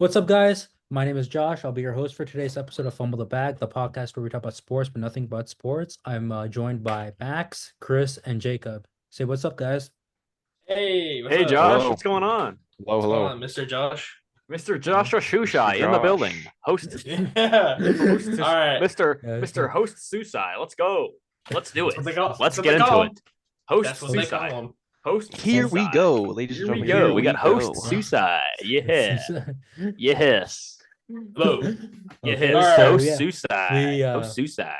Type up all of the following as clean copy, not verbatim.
What's up, guys? My name is Josh. I'll be your host for today's episode of Fumble the Bag, the podcast where we talk about sports, but nothing but sports. I'm joined by Max, Chris, and Jacob. Say what's up, guys. Hey, what's Hey up? Josh, Hello. what's going on? Hello, What's going hello. on, Mr. Josh? Mr. Joshua Shushai in the Josh. building. Host, Yeah. host All right. Mr. Host Susai. Let's go. Let's do That's what they it. call- Let's that's what get they into call it. Host That's what they call Susai. him. Host Here we Susai. go, ladies and Here we gentlemen. go. We got host go. Susai. Yeah. Yes. Hello. Yes. Okay, All right. Host yeah. Susai. Host Susai.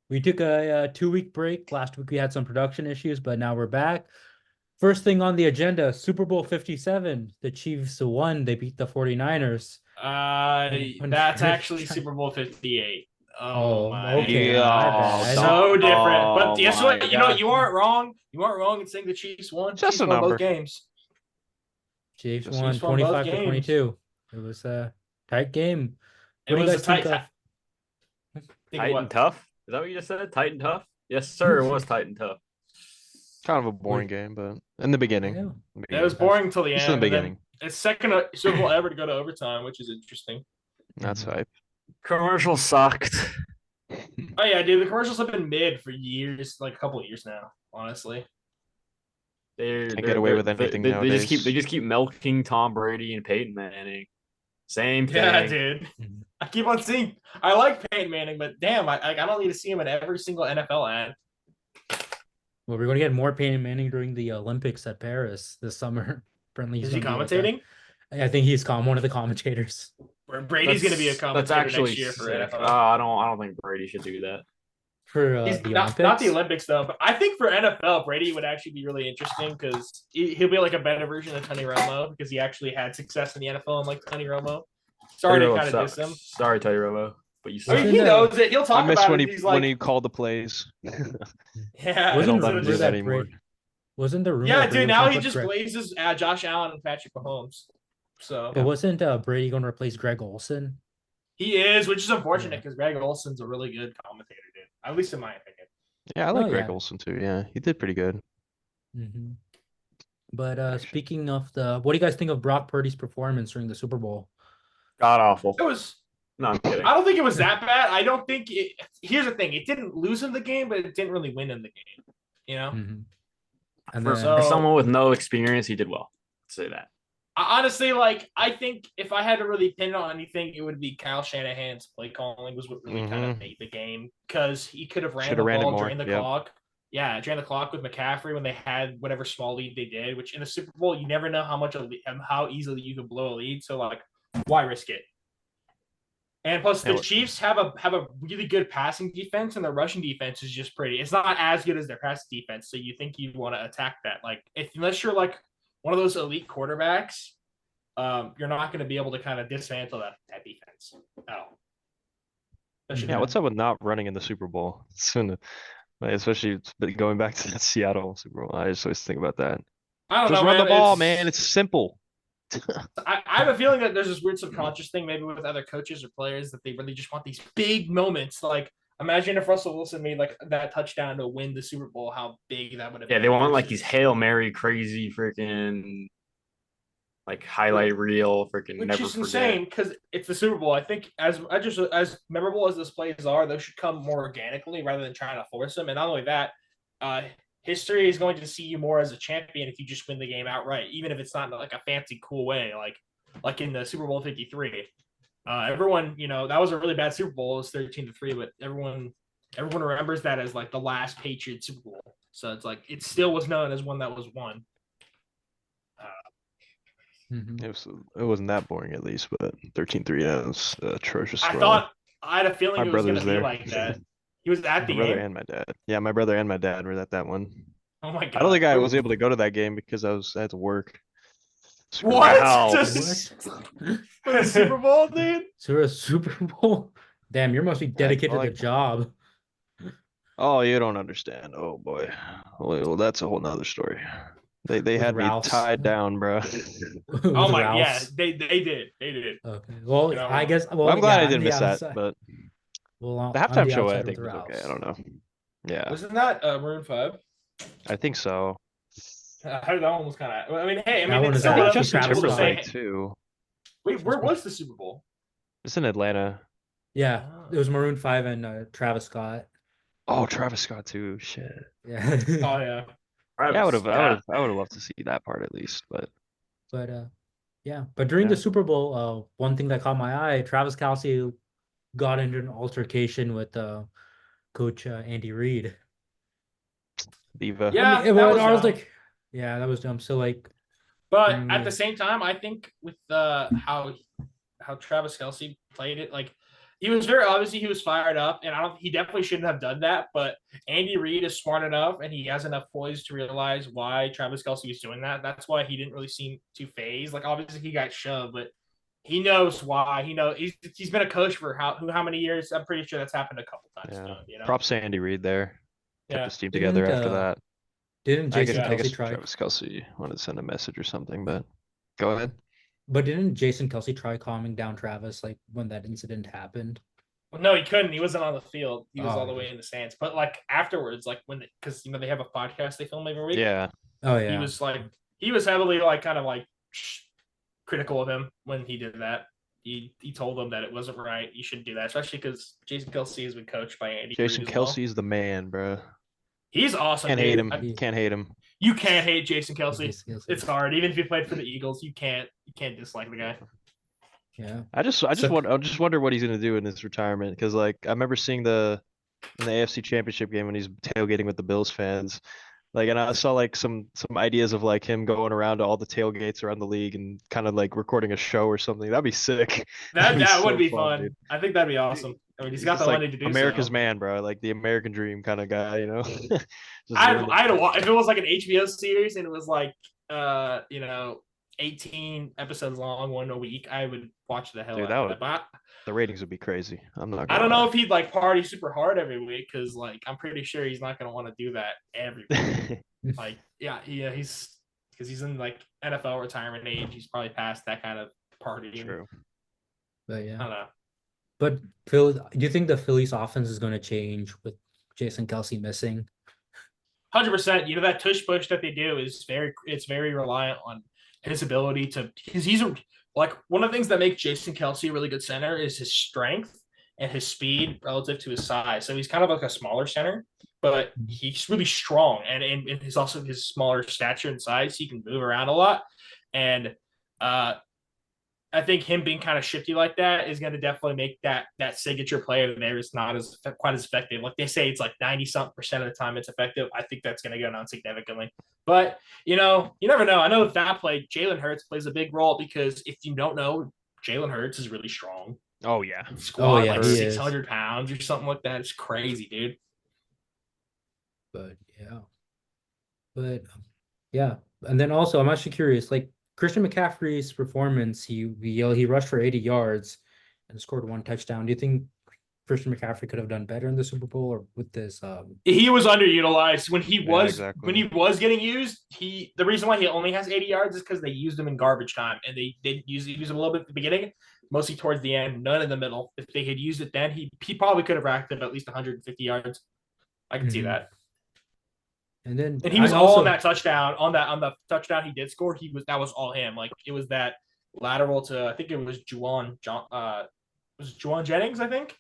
We took a 2-week break. Last week we had some production issues, but now we're back. First thing on the agenda, Super Bowl 57. The Chiefs won. They beat the 49ers. That's actually Super Bowl 58. Oh my okay. Yeah. My bad. So different. Oh But guess my what? God. You weren't wrong. You weren't wrong in saying the Chiefs won. Just Chiefs a won both number. games. Chiefs The won Chiefs won both 25 to games. 22. It was a tight game. It What do you was guys a tight. think of? Think Tight what? and tough. Is that what you just said? Tight and tough? Yes, sir. It was tight and tough. Kind of a boring game, but in the beginning. Yeah. It was boring until the Just end. in the and then beginning. It's second Super Bowl ever to go to overtime, which is interesting. That's hype. Commercial sucked. Oh yeah, dude, the commercials have been mid for years, like a couple of years now, honestly. Can't get away with anything they nowadays. just keep milking Tom Brady and Peyton Manning. Same thing. Yeah, dude. Mhm. I keep on seeing. I like Peyton Manning, but damn, I don't need to see him in every single NFL ad. Well, we're going to get more Peyton Manning during the Olympics at Paris this summer. Apparently, Is he gonna be at that. commentating? I think he's one of the commentators. Brady's going to be a That's commentator actually next year for sick. NFL. I don't think Brady should do that. For He's the not Olympics. the Olympics though, but I think for NFL, Brady would actually be really interesting because he'll be like a better version of Tony Romo because he actually had success in the NFL unlike Tony Romo. Sorry to Romo kind of diss sucks. him. Sorry, Tony Romo, but you I suck. mean, he knows it. He'll talk I miss about when it. he He's like, called the plays. yeah, Wasn't don't instead let him of do just- that anymore. Wasn't the rumor? Yeah, that Brady dude. was Now gonna he put just Greg- blazes Josh Allen and Patrick Mahomes. So But wasn't Brady going to replace Greg Olson? he is, which is unfortunate because Greg Olson's a really good commentator, dude. At least in my opinion. Yeah, I like Oh, Greg yeah. Olson too. Yeah, he did pretty good. Mm-hmm. But Actually. speaking of what do you guys think of Brock Purdy's performance during the Super Bowl? God awful. It was. No, I'm kidding. I don't think it was that bad. I don't think it. Here's the thing: it didn't lose him the game, but it didn't really win in the game. You know. Mm-hmm. And For then, someone with no experience, he did well. I'd say that. Honestly, like I think if I had to really pin it on anything, it would be Kyle Shanahan's play calling was what really kind of made the game because he could have ran Should've the ran it ball more, during the yep. clock. Yeah, during the clock with McCaffrey when they had whatever small lead they did. Which in the Super Bowl, you never know how easily you can blow a lead. So like, why risk it? And plus, the Yeah, Chiefs have a really good passing defense, and their rushing defense is just pretty. It's not as good as their passing defense, so you think you want to attack that. Like, unless you're like one of those elite quarterbacks, you're not going to be able to kind of dismantle that defense at all. Especially Yeah, what's up with not running in the Super Bowl? Especially going back to that Seattle Super Bowl. I just always think about that. I don't Just know, run man. the ball, man. It's simple. I have a feeling that there's this weird subconscious thing, maybe with other coaches or players, that they really just want these big moments. Like, imagine if Russell Wilson made like that touchdown to win the Super Bowl, how big that would have been. Yeah, they want like these Hail Mary crazy freaking like highlight reel freaking Which never is forget. insane because it's the Super Bowl. I think as memorable as those plays are, those should come more organically rather than trying to force them. And not only that, history is going to see you more as a champion if you just win the game outright, even if it's not like a fancy, cool way, like in the Super Bowl 53. Everyone, that was a really bad Super Bowl. It was 13-3, but everyone remembers that as like the last Patriots Super Bowl. So it's like it still was known as one that was won. Mhm. It wasn't that boring at least, but 13-3, that was atrocious. I had a feeling My it was going brother's to be there. like that. He was at My the brother game. and my dad. Yeah, my brother and my dad were at that one. Oh my god! I don't think I was able to go to that game because I had to work. Screw What? Wow. Just What? for the Super Bowl, dude? So a Super Bowl? Damn, you must be dedicated to like- the job. Oh, you don't understand. Oh boy. Well, that's a whole nother story. They With had Ralph's. me tied down, bro. Oh my, yeah, they did. Okay. Well, You know, I guess. Well, Well, I'm glad yeah, I on didn't the miss that, outside- but well, the on halftime the show I outside think with was okay. Ralph's. I don't know. Yeah, Wasn't that Maroon 5? I think so. How did that one was kind of? I mean, hey, I That mean, one it's is still I think actually Justin cool to Travis say. Timberlake too. Wait, where was the Super Bowl? It's in Atlanta. Yeah, Oh. it was Maroon 5 and Travis Scott. Oh, Travis Scott too. Shit. Yeah. Oh yeah. Yeah, I would have Yeah. loved to see that part at least, but But yeah. But during the Yeah. Super Bowl, one thing that caught my eye, Travis Kelce got into an altercation with coach Andy Reid. Diva. I mean, Yeah, that well, was I was dumb. like, yeah, that was dumb. So like, But during at the the- same time, I think with how Travis Kelsey played it, like he was very obviously he was fired up, and he definitely shouldn't have done that. But Andy Reid is smart enough, and he has enough poise to realize why Travis Kelsey was doing that. That's why he didn't really seem too phased. Like obviously he got shoved, but he knows why. He knows he's been a coach for how many years? I'm pretty sure that's happened a couple times. Yeah. To him, you know? Props to Andy Reid there. Kept Yeah. his team together Didn't, after that. didn't Jason Yeah. I Kelce guess try? Travis Kelsey wanted to send a message or something, but go ahead. But didn't Jason Kelce try calming down Travis like when that incident happened? Well, no, he couldn't. He wasn't on the field. He was Oh, all the way in the stands. But like afterwards, like because they have a podcast they film every week. Yeah. Oh He yeah. was heavily like kind of like critical of him when he did that. He told him that it wasn't right. You shouldn't do that, especially because Jason Kelsey has been coached by Andy Jason Reid as well. Kelsey's the man, bro. He's awesome. Can't dude. hate him. I- Can't hate him. You can't hate Jason Kelsey. Jason Kelce. It's hard. Even if you played for the Eagles, you can't dislike the guy. Yeah. I just So- wonder what he's gonna do in his retirement because like I remember seeing in the AFC Championship game when he's tailgating with the Bills fans, like, and I saw like some ideas of like him going around to all the tailgates around the league and kind of like recording a show or something. That'd be sick. That That'd would so be fun. dude. I think that'd be awesome. I mean, he's got just the like money to do America's so. man, bro. Like the American dream kind of guy, you know. Just I'd random- watch if it was like an HBO series and it was like 18 episodes long, one a week. I would watch the hell Dude, out that of would- that. But the ratings would be crazy. I'm not. I Gonna don't know lie. if he'd like party super hard every week because like I'm pretty sure he's not gonna want to do that every week. Like he's because he's in like NFL retirement age. He's probably past that kind of partying. True. But I yeah. don't know. But Phil, do you think the Phillies offense is going to change with Jason Kelce missing? 100%. You know that tush push that they do is very reliant on his ability to he's like one of the things that makes Jason Kelce a really good center is his strength and his speed relative to his size. So he's kind of like a smaller center, but he's really strong and his also his smaller stature and size. He can move around a lot, and I think him being kind of shifty like that is going to definitely make that signature play of theirs not as quite as effective. Like they say, it's like 90% of the time it's effective. I think that's going to go down significantly. But you never know. I know that play, Jalen Hurts plays a big role because if you don't know, Jalen Hurts is really strong. Oh yeah. Squat yeah, like he is. 600 pounds or something like that. It's crazy, dude. But yeah. And then also, I'm actually curious. Like Christian McCaffrey's performance, he rushed for 80 yards and scored one touchdown. Do you think Christian McCaffrey could have done better in the Super Bowl or with this? He was underutilized when he was exactly. when he was getting used. The reason why he only has 80 yards is because they used him in garbage time, and they did use him a little bit at the beginning, mostly towards the end, none in the middle. If they had used it then, he probably could have racked up at least 150 yards. I can see Mhm. that. And then And he was I all also- on that touchdown. On the touchdown he did score, that was all him. Like it was that lateral to I think it was Juwan Jennings, I think.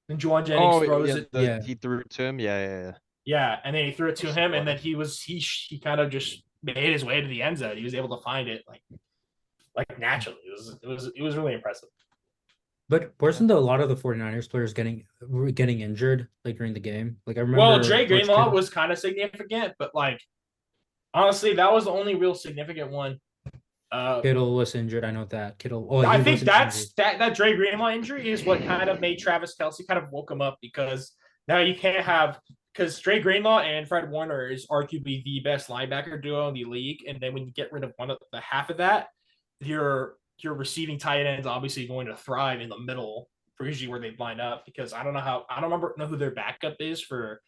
And Juwan Jennings throws it. Yeah. He threw it to him. Yeah. Yeah, and then he threw it to him, and then he kind of just made his way to the end zone. He was able to find it like naturally. It was really impressive. But wasn't a lot of the 49ers players getting injured like during the game? Like I remember. Well, Dre George Greenlaw Kittle- was kind of significant, but like honestly, that was the only real significant one. Kittle was injured. I know that Kittle. Oh, I he think wasn't injured. that Dre Greenlaw injury is what kind of made Travis Kelce kind of woke him up because now you can't have because Dre Greenlaw and Fred Warner is arguably the best linebacker duo in the league, and then when you get rid of one of the half of that, your receiving tight ends obviously going to thrive in the middle for usually where they line up because I don't know who their backup is for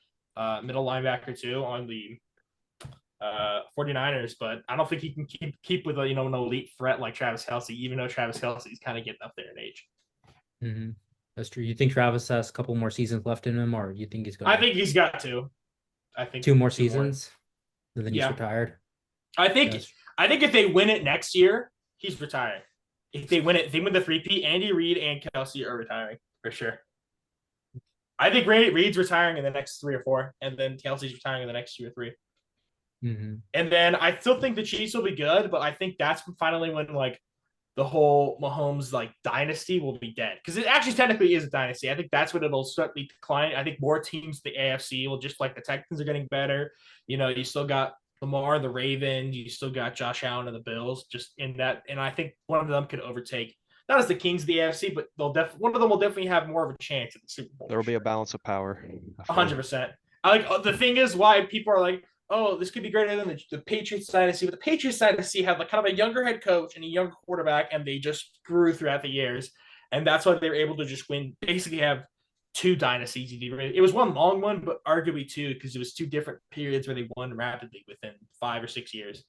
middle linebacker too on the 49ers, but I don't think he can keep with an elite threat like Travis Kelce, even though Travis Kelce is kind of getting up there in age. Mm-hmm. That's true. You think Travis has a couple more seasons left in him, or you think he's going? I think he's got two. I think two more seasons, and then he's Yeah. retired. I think Yes. if they win it next year, he's retired. if they win the 3P, Andy Reid and Kelsey are retiring for sure. I think Reid's retiring in the next 3 or 4, and then Kelsey's retiring in the next 2 or 3. Mm-hmm. And then I still think the Chiefs will be good, but I think that's finally when like the whole Mahomes like dynasty will be dead, because it actually technically is a dynasty. I think that's when it'll start to decline. I think more teams, the AFC will just like the Texans are getting better. You still got Lamar, the Ravens, you still got Josh Allen and the Bills, just in that. And I think one of them could overtake, not as the kings of the AFC, but one of them will definitely have more of a chance at the Super Bowl. There will be a balance of power. 100%. I like the thing is why people are like, oh, this could be greater than the Patriots dynasty. But the Patriots dynasty had like kind of a younger head coach and a younger quarterback, and they just grew throughout the years. And that's why they were able to just win, basically have 2 dynasties. It was one long one, but arguably 2, because it was 2 different periods where they won rapidly within 5 or 6 years.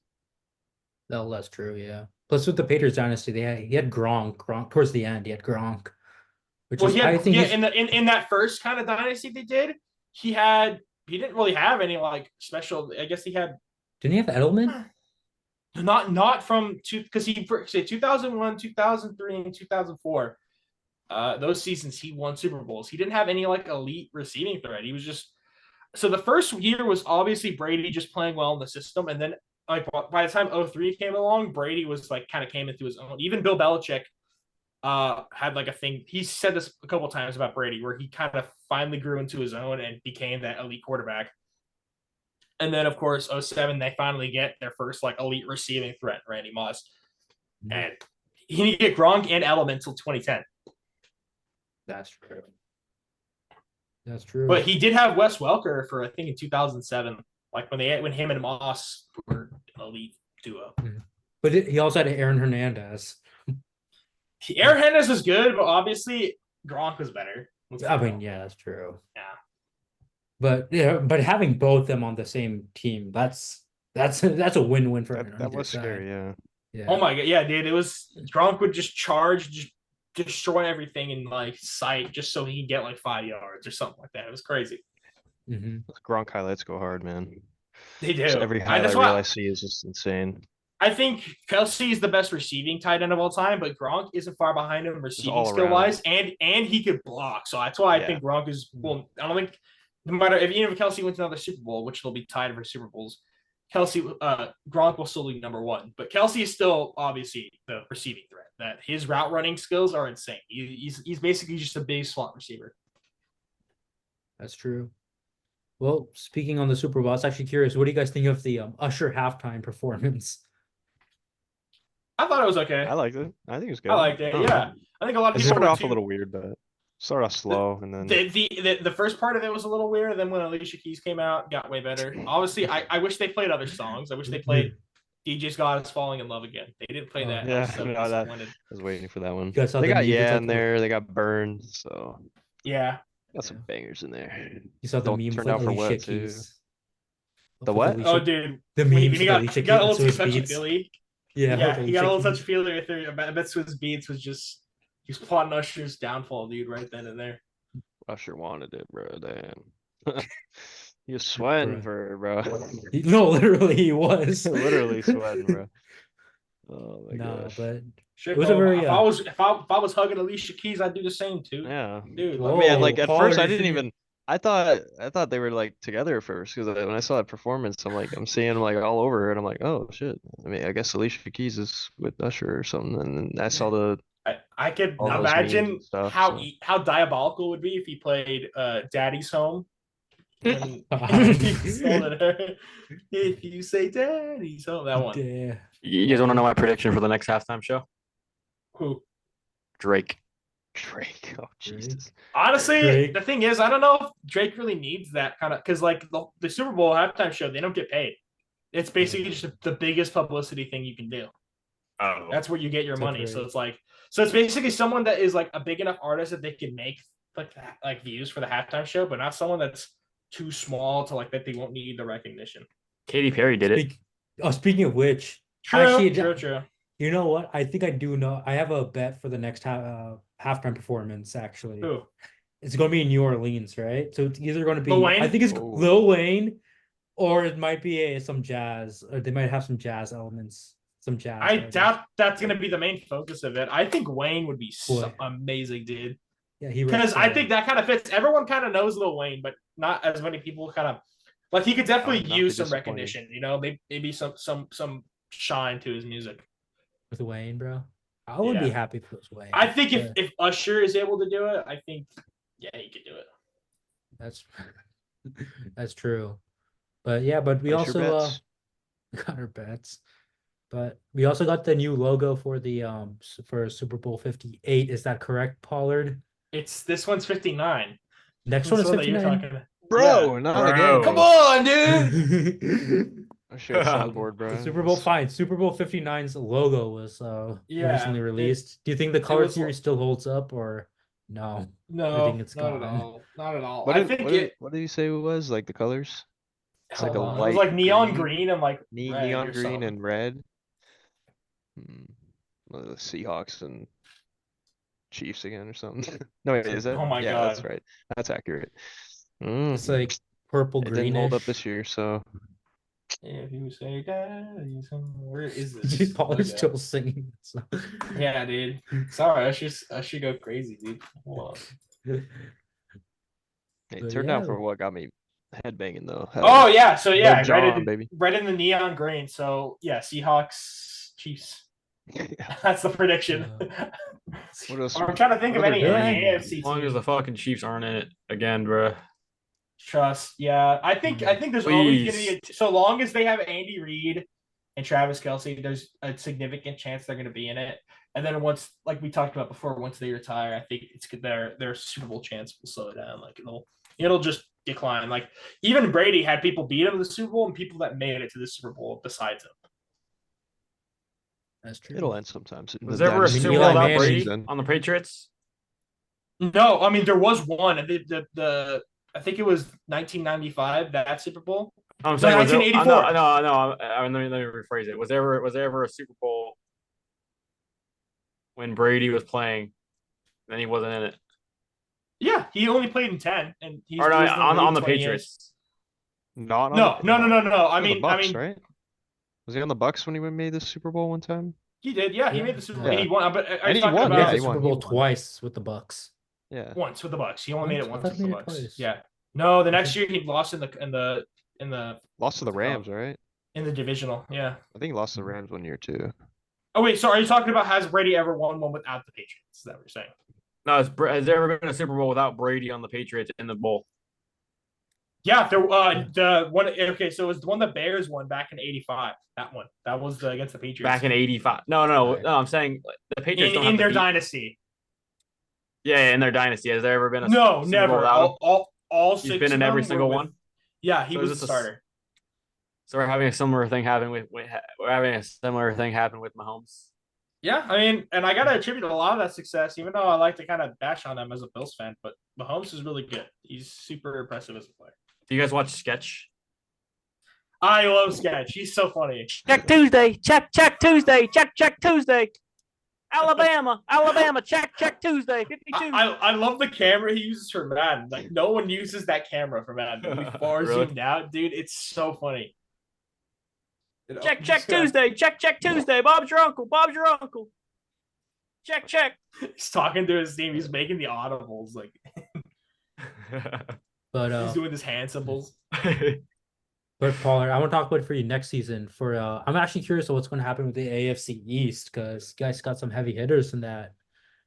No, that's true. Yeah. Plus, with the Patriots dynasty, he had Gronk. Gronk towards the end, he had Gronk. Which Well, is, I think, in that first kind of dynasty they did, he didn't really have any like special. I guess he had. Didn't he have Edelman? Not from because he 2001, 2003, and 2004. Those seasons he won Super Bowls. He didn't have any like elite receiving threat. He was just so the first year was obviously Brady just playing well in the system, and then like by the time 03 came along, Brady was like kind of came into his own. Even Bill Belichick had like a thing. He said this a couple times about Brady, where he kind of finally grew into his own and became that elite quarterback. And then, of course, 07, they finally get their first like elite receiving threat, Randy Moss. Mm-hmm. And he didn't get Gronk and Edelman until 2010. That's true. That's true. But he did have Wes Welker for I think in 2007, like when him and Moss were an elite duo. Mm-hmm. But he also had Aaron Hernandez. Aaron Hernandez was good, but obviously Gronk was better. I mean, yeah, that's true. Yeah. But but having both them on the same team, that's a win-win for everyone. That was scary, yeah. Yeah. Oh my god, yeah, dude. It was Gronk would just charge, just destroy everything in like sight, just so he can get like 5 yards or something like that. It was crazy. Mm-hmm. Gronk highlights go hard, man. They do. Just every highlight reel I see is just insane. I think Kelsey is the best receiving tight end of all time, but Gronk isn't far behind him receiving skill wise, and he could block. So that's why I think Gronk is. Well, I don't think no matter even if Kelsey wins another Super Bowl, which they'll be tied for Super Bowls, Gronk will still be number 1. But Kelsey is still obviously the receiving threat. That his route running skills are insane. He's basically just a big slot receiver. That's true. Well, speaking on the Super Bowl, I was actually curious. What do you guys think of the Usher halftime performance? I thought it was okay. I liked it. I think it was good. I liked it. Yeah, I think a lot of people started off a little weird, but started off slow, and then the first part of it was a little weird. Then when Alicia Keys came out, got way better. Obviously, I wish they played other songs. I wish they played DJ's God Is Falling in Love Again. They didn't play that. Yeah, I was waiting for that one. They got in there. They got burned. So yeah, got some bangers in there. You saw the meme turned out for what too? The what? Oh, dude, the meme. He got a little touch of Philly. Yeah, he got a little touch of Philly with her. I bet Swiss Beats was just he was plotting Usher's downfall, dude, right then and there. Usher wanted it, bro. Damn. He was sweating for it, bro. No, literally he was. Literally sweating, bro. Oh my gosh. But shit, it was a very. If I was hugging Alicia Keys, I'd do the same too. Yeah, dude. Whoa, man, like at first I didn't even. I thought they were like together at first, because when I saw that performance, I'm seeing them like all over her, and I'm like, oh shit. I mean, I guess Alicia Keys is with Usher or something, and then I saw the. I could imagine how diabolical it would be if he played Daddy's Home. If you say Daddy's Home, that one. Yeah. You guys want to know my prediction for the next halftime show? Who? Drake. Oh Jesus. Honestly, the thing is, I don't know if Drake really needs that kind of, because like the Super Bowl halftime show, they don't get paid. It's basically just the biggest publicity thing you can do. Oh, that's where you get your money. So it's basically someone that is like a big enough artist that they can make like views for the halftime show, but not someone that's too small to like that they won't need the recognition. Katy Perry did it. Speaking of which, true. You know what? I think I do know. I have a bet for the next halftime performance. Actually, Who? It's going to be in New Orleans, right? So it's either going to be Lil Wayne? I think it's Lil Wayne, or it might be some jazz. Or they might have some jazz elements. some jazz. I guys. doubt that's gonna be the main focus of it. I think Wayne would be so Boy. amazing, dude. Yeah, he Because rushed I for, think that kind of fits. Everyone kind of knows Lil Wayne, but not as many people kind of like. He could definitely Not be use some disappointed. recognition. You know, maybe some shine to his music. with Wayne, bro. I would be Yeah. happy if it was Wayne. I think but if Usher is able to do it, I think he could do it. that's that's true. But yeah, but we Place your also bets. got our bets. But we also got the new logo for the for Super Bowl 58. Is that correct, Pollard? It's this one's 59. Next This one is one that you're 59. talking about. Bro, not Bro. again. Come on, dude. The I share a soundboard, bro. Super Bowl fine. Super Bowl 59's logo was Yeah, recently it- released. Do you think the color was- theory still holds up or no? No, think it's not at gone. all. Not at all. What I did, think what, did, what did you say it was? Like the colors? It's like a hold on. It light was like neon green, green and like red neon or green something. and red. Well, the Seahawks and Chiefs again or something. No, wait, is that? Oh my yeah, that's God. right. That's accurate. It's like purple It green. didn't hold up this year, so If you say daddy, where is Dude, this? Pollard's logo? still singing. So. Yeah, dude. Sorry, I should go crazy, dude. Hold on. it But turned yeah. out for what got me headbanging though. Oh yeah, so Lil yeah, Jon, baby. red in the neon green. So yeah, Seahawks, Chiefs. Yeah. That's the prediction. What else? I'm trying to think of what any other Yeah. AFC As long as team. the fucking Chiefs aren't in it again, bro. Trust. Yeah, I think there's always gonna be Please. so long as they have Andy Reid and Travis Kelce, there's a significant chance they're gonna be in it. And then once, like we talked about before, once they retire, I think it's good their Super Bowl chance will slow down. Like it'll just decline. Like even Brady had people beat him in the Super Bowl and people that made it to the Super Bowl besides him. That's true. It'll end sometimes. Was there ever a I mean, Super Eli Bowl without Manning- Brady on the Patriots? No, I mean there was one. The I think it was 1995 that Super Bowl. I'm No, saying, was there- 1984. no. Let me rephrase it. Was there ever a Super Bowl when Brady was playing, and he wasn't in it? Yeah, he only played in 10, and he's Or no, he was in on league the 20 years. Patriots. Not on No. the, I on the mean, Bucks, right? Was he on the Bucks when he made the Super Bowl one time? he did. Yeah, he Yeah. made the Super Bowl. Yeah. And he won. But I And was he talking won, about Yeah, yeah, the he won, Super he Bowl won. twice with the Bucks. Yeah. once with the Bucks. He only made it Once? once I with thought he the made it Bucks. twice. Yeah. No, the next year he lost in the Lost to the Rams, right? in the divisional. Yeah. I think he lost to the Rams 1 year too. Oh wait, so are you talking about has Brady ever won one without the Patriots? Is that what you're saying? No, has there ever been a Super Bowl without Brady on the Patriots in the bowl? Yeah, there the one. Okay, so it was the one the Bears won back in '85. That one. That was against the Patriots Back in '85. No. Right. I'm saying the Patriots don't in have their to beat- dynasty. Yeah, in their dynasty. Has there ever been a No, Super Bowl never. without him? All He's six. been in of every them single were one. with- Yeah, he So was is the this a- starter. So we're having a similar thing happen we're having a similar thing happen with Mahomes. Yeah, I mean, and I gotta attribute a lot of that success, even though I like to kind of bash on him as a Bills fan. But Mahomes is really good. He's super impressive as a player. Do you guys watch Sketch? I love Sketch. He's so funny. Check Tuesday. Check Tuesday. Check Tuesday. Alabama, check Tuesday. 52. I love the camera he uses for Madden. Like no one uses that camera for Madden. But we far Really? zoomed out, dude. It's so funny. Check Tuesday. Check Tuesday. Bob's your uncle. Check. He's talking to his team. He's making the audibles. Like But he's doing his hand symbols. But Pollard, I want to talk about it for you next season. For I'm actually curious of what's going to happen with the AFC East because you guys got some heavy hitters in that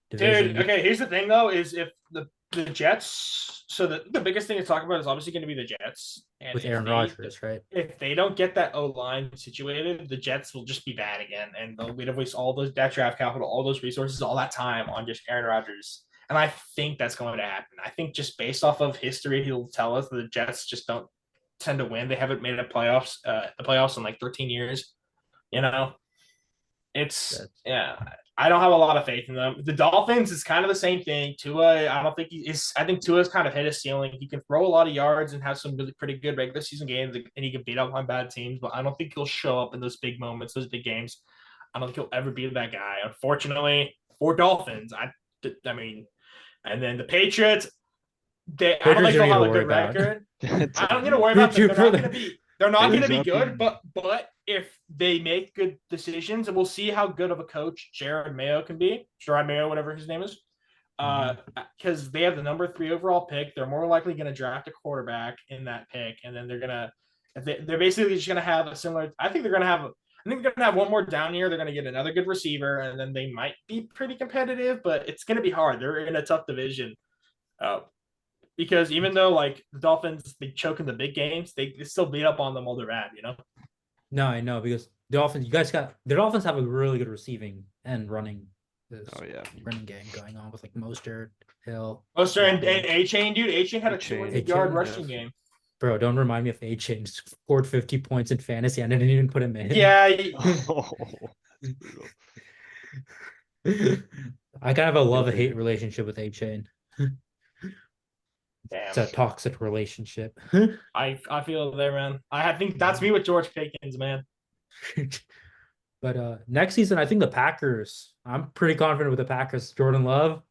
division. Dude, okay, here's the thing though, is if the Jets, so the biggest thing to talk about is obviously going to be the Jets. And with if Aaron they- Rodgers, right? If they don't get that O-line situated, the Jets will just be bad again. And we'd have wasted all that draft capital, all those resources, all that time on just Aaron Rodgers. And I think that's going to happen. I think just based off of history, he'll tell us that the Jets just don't tend to win. They haven't made the playoffs in like 13 years. You know? I don't have a lot of faith in them. The Dolphins is kind of the same thing. Tua, I don't think I think Tua's kind of hit his ceiling. He can throw a lot of yards and have some really pretty good regular season games, and he can beat up on bad teams, but I don't think he'll show up in those big moments, those big games. I don't think he'll ever be that guy. Unfortunately, for Dolphins, I mean, and then the Patriots, I don't think they'll have a good record. I don't need to worry about them. They're not going to be good, but if they make good decisions, and we'll see how good of a coach Gerard Mayo can be. Gerard Mayo, whatever his name is. Because they have the number 3 overall pick. They're more likely going to draft a quarterback in that pick, and then they're basically just going to have a similar. I think they're going to have one more down year. They're going to get another good receiver, and then they might be pretty competitive, but it's going to be hard. They're in a tough division. Because even though like the Dolphins, they choke in the big games, they still beat up on them while they're bad, you know? No, I know, because the Dolphins, the Dolphins have a really good receiving and running. Running game going on with like Mostert, Hill. Mostert and A-Chain, dude. A-Chain had a A-Chain, 200-yard rushing game. Bro, don't remind me of A-Chain scored 50 points in fantasy. I didn't even put him in. Yeah. I kind of have a love-hate relationship with A-Chain. Damn. It's a toxic relationship. I feel there, man. I think that's me with George Pickens, man. But next season, I think the Packers. I'm pretty confident with the Packers. Jordan Love.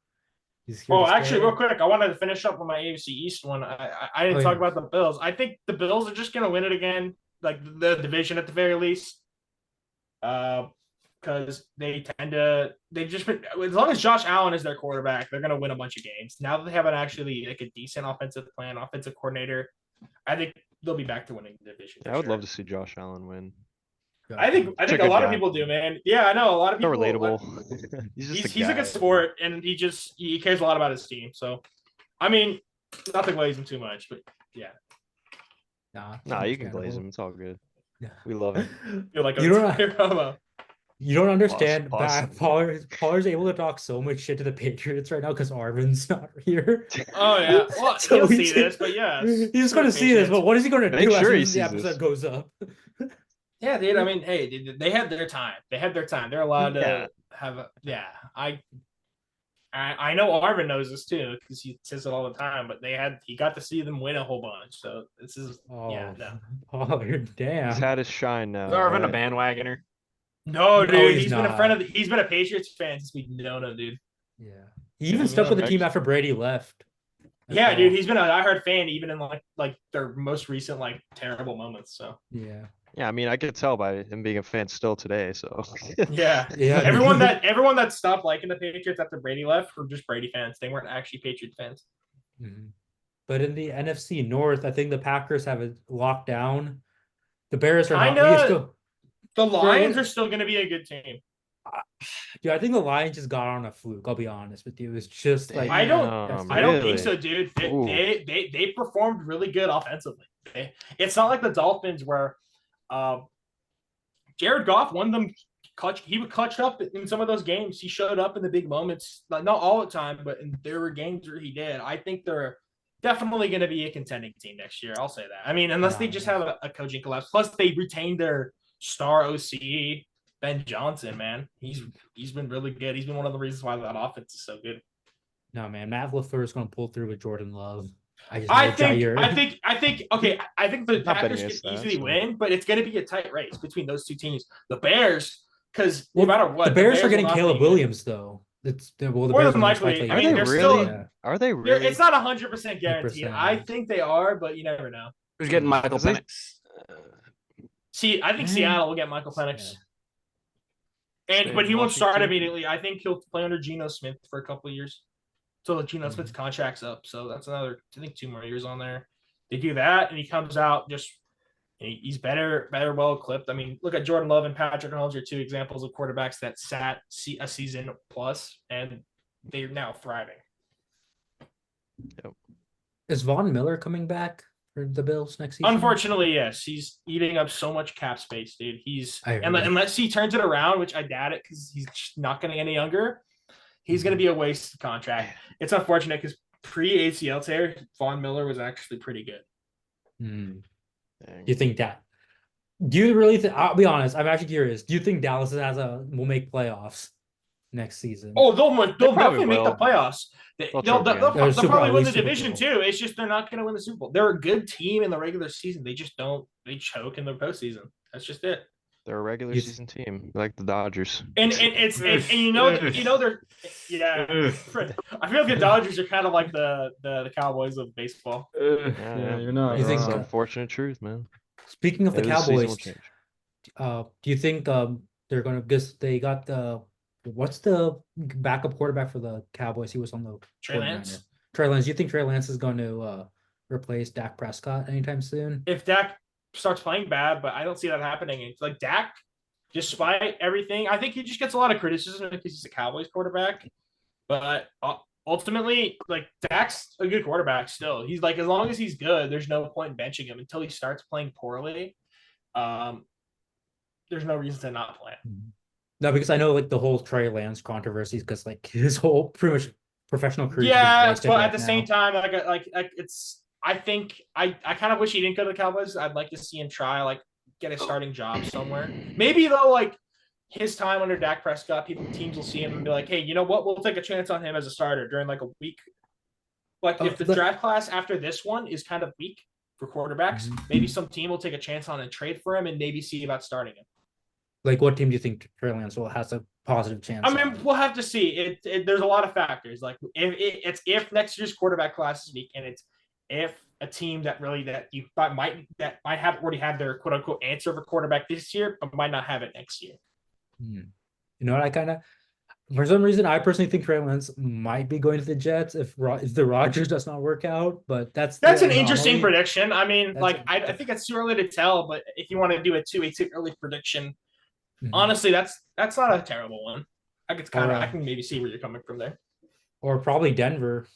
He's here Oh, to actually, stay. real quick, I wanted to finish up on my AFC East one. I didn't talk about the Bills. I think the Bills are just gonna win it again, like the division at the very least. Because they've just been, as long as Josh Allen is their quarterback, they're gonna win a bunch of games. Now that they have actually like a decent offensive plan, offensive coordinator, I think they'll be back to winning the division. I would love to see Josh Allen win. I think a a good lot of guy. people do, man. Yeah, I know a lot of So people. relatable. He's a good sport, and he cares a lot about his team. So, I mean, not to glaze him too much, but yeah. Nah, you can glaze him. It's all good. We love him. You're like You don't understand. Pause. Pollard's able to talk so much shit to the Patriots right now because Arvin's not here. Oh yeah, well So he'll he's- see this, but yeah, He's going to see this, but what is he going to Make do sure he as soon as the sees episode this. goes up? yeah, dude. I mean, hey, they had their time. They're allowed to Yeah. have a I know Arvin knows this too because he says it all the time. But he got to see them win a whole bunch. So this is Oh, no. Pollard, damn. He's had his shine now. Is Arvin a right? bandwagoner? No, dude, he's he's been a not. friend of he's been a Patriots fan since we've known him, dude. Yeah. He even stuck with the team after Brady left. as Yeah, well. dude, he's been a diehard fan even in like their most recent like terrible moments. So Yeah. Yeah, I mean, I could tell by him being a fan still today. So yeah, Yeah. everyone that stopped liking the Patriots after Brady left were just Brady fans. They weren't actually Patriots fans. Mhm. But in the NFC North, I think the Packers have it locked down. The Bears are not. Kinda. We still, The Lions are still going to be a good team. dude, I think the Lions just got on a fluke. I'll be honest with you. It's just like I don't Really? think so, dude. Ooh. They performed really good offensively. It's not like the Dolphins where Jared Goff won them clutch. He would clutch up in some of those games. He showed up in the big moments, not all the time, but there were games where he did. I think they're definitely going to be a contending team next year. I'll say that. I mean, unless they just have a coaching collapse. Plus, they retained their star OC, Ben Johnson. Man, he's been really good. He's been one of the reasons why that offense is so good. no, man. Matt LaFleur is going to pull through with Jordan Love. I know think the Not Packers betting can against that, easily so. win, but it's going to be a tight race between those two teams. The Bears, because no matter what, the Bears are will getting not Caleb be good. Williams though. The More Bears than are most likely. I Are mean, they they're really? still. Are they really? It's not 100% guaranteed. 100%. I think they are, but you never know. Who's getting Michael Because they- Penix? See, I think Man. Seattle will get Michael Penix, but he won't start immediately. I think he'll play under Geno Smith for a couple of years, until Geno Smith's contract's up. So that's another, I think, 2 more years on there. They do that, and he comes out just. He's better, well equipped. I mean, look at Jordan Love and Patrick Mahomes are 2 examples of quarterbacks that sat a season plus, and they're now thriving. Is Von Miller coming back for the Bills next season? Unfortunately, yes, he's eating up so much cap space, dude. Unless he turns it around, which I doubt it because he's just not getting any younger. He's going to be a wasted contract. It's unfortunate because pre-ACL tear, Von Miller was actually pretty good. Do Dang. you think that? Do you really think? I'll be honest. I'm actually curious. Do you think Dallas will make playoffs next season? Oh, they'll probably definitely make the will. playoffs. They'll choke again. probably Super- win at the least Super division Bowl. too. It's just they're not going to win the Super Bowl. They're a good team in the regular season. They just don't. They choke in the postseason. That's just it. They're a regular You- season team, like the Dodgers. And you know they're yeah. I feel like the Dodgers are kind of like the Cowboys of baseball. Yeah, you're not You think That's so? the unfortunate truth, man. Speaking of the Maybe season will Cowboys, change. Do you think they're gonna guess they got what's the backup quarterback for the Cowboys? He was on the Trey 49ers. Lance. Trey Lance. Do you think Trey Lance is going to replace Dak Prescott anytime soon? If Dak starts playing bad, but I don't see that happening. It's like Dak, despite everything, I think he just gets a lot of criticism because he's a Cowboys quarterback. But ultimately, like Dak's a good quarterback still. He's like, as long as he's good, there's no point in benching him until he starts playing poorly. There's no reason to not play. No, because I know like the whole Trey Lance controversy because like his whole pretty much professional career. Yeah, but at the same time, like it's. I think I kind of wish he didn't go to the Cowboys. I'd like to see him try like get a starting job somewhere. Maybe though, like his time under Dak Prescott, teams will see him and be like, hey, you know what? We'll take a chance on him as a starter during like a week. Like if the draft class after this one is kind of weak for quarterbacks, maybe some team will take a chance on and trade for him and maybe see about starting him. Like what team do you think Trey Lance has a positive chance? I mean, we'll have to see. There's a lot of factors. Like if next year's quarterback class is weak, and it's if a team that you might have already have their quote unquote answer for quarterback this year, but might not have it next year. You know what? I kind of, for some reason, I personally think Trey Lance might be going to the Jets if the Rodgers does not work out. But that's an interesting prediction. I mean, I think it's too early to tell. But if you want to do a too early prediction, honestly, that's not a terrible one. I can maybe see where you're coming from there. Or probably Denver.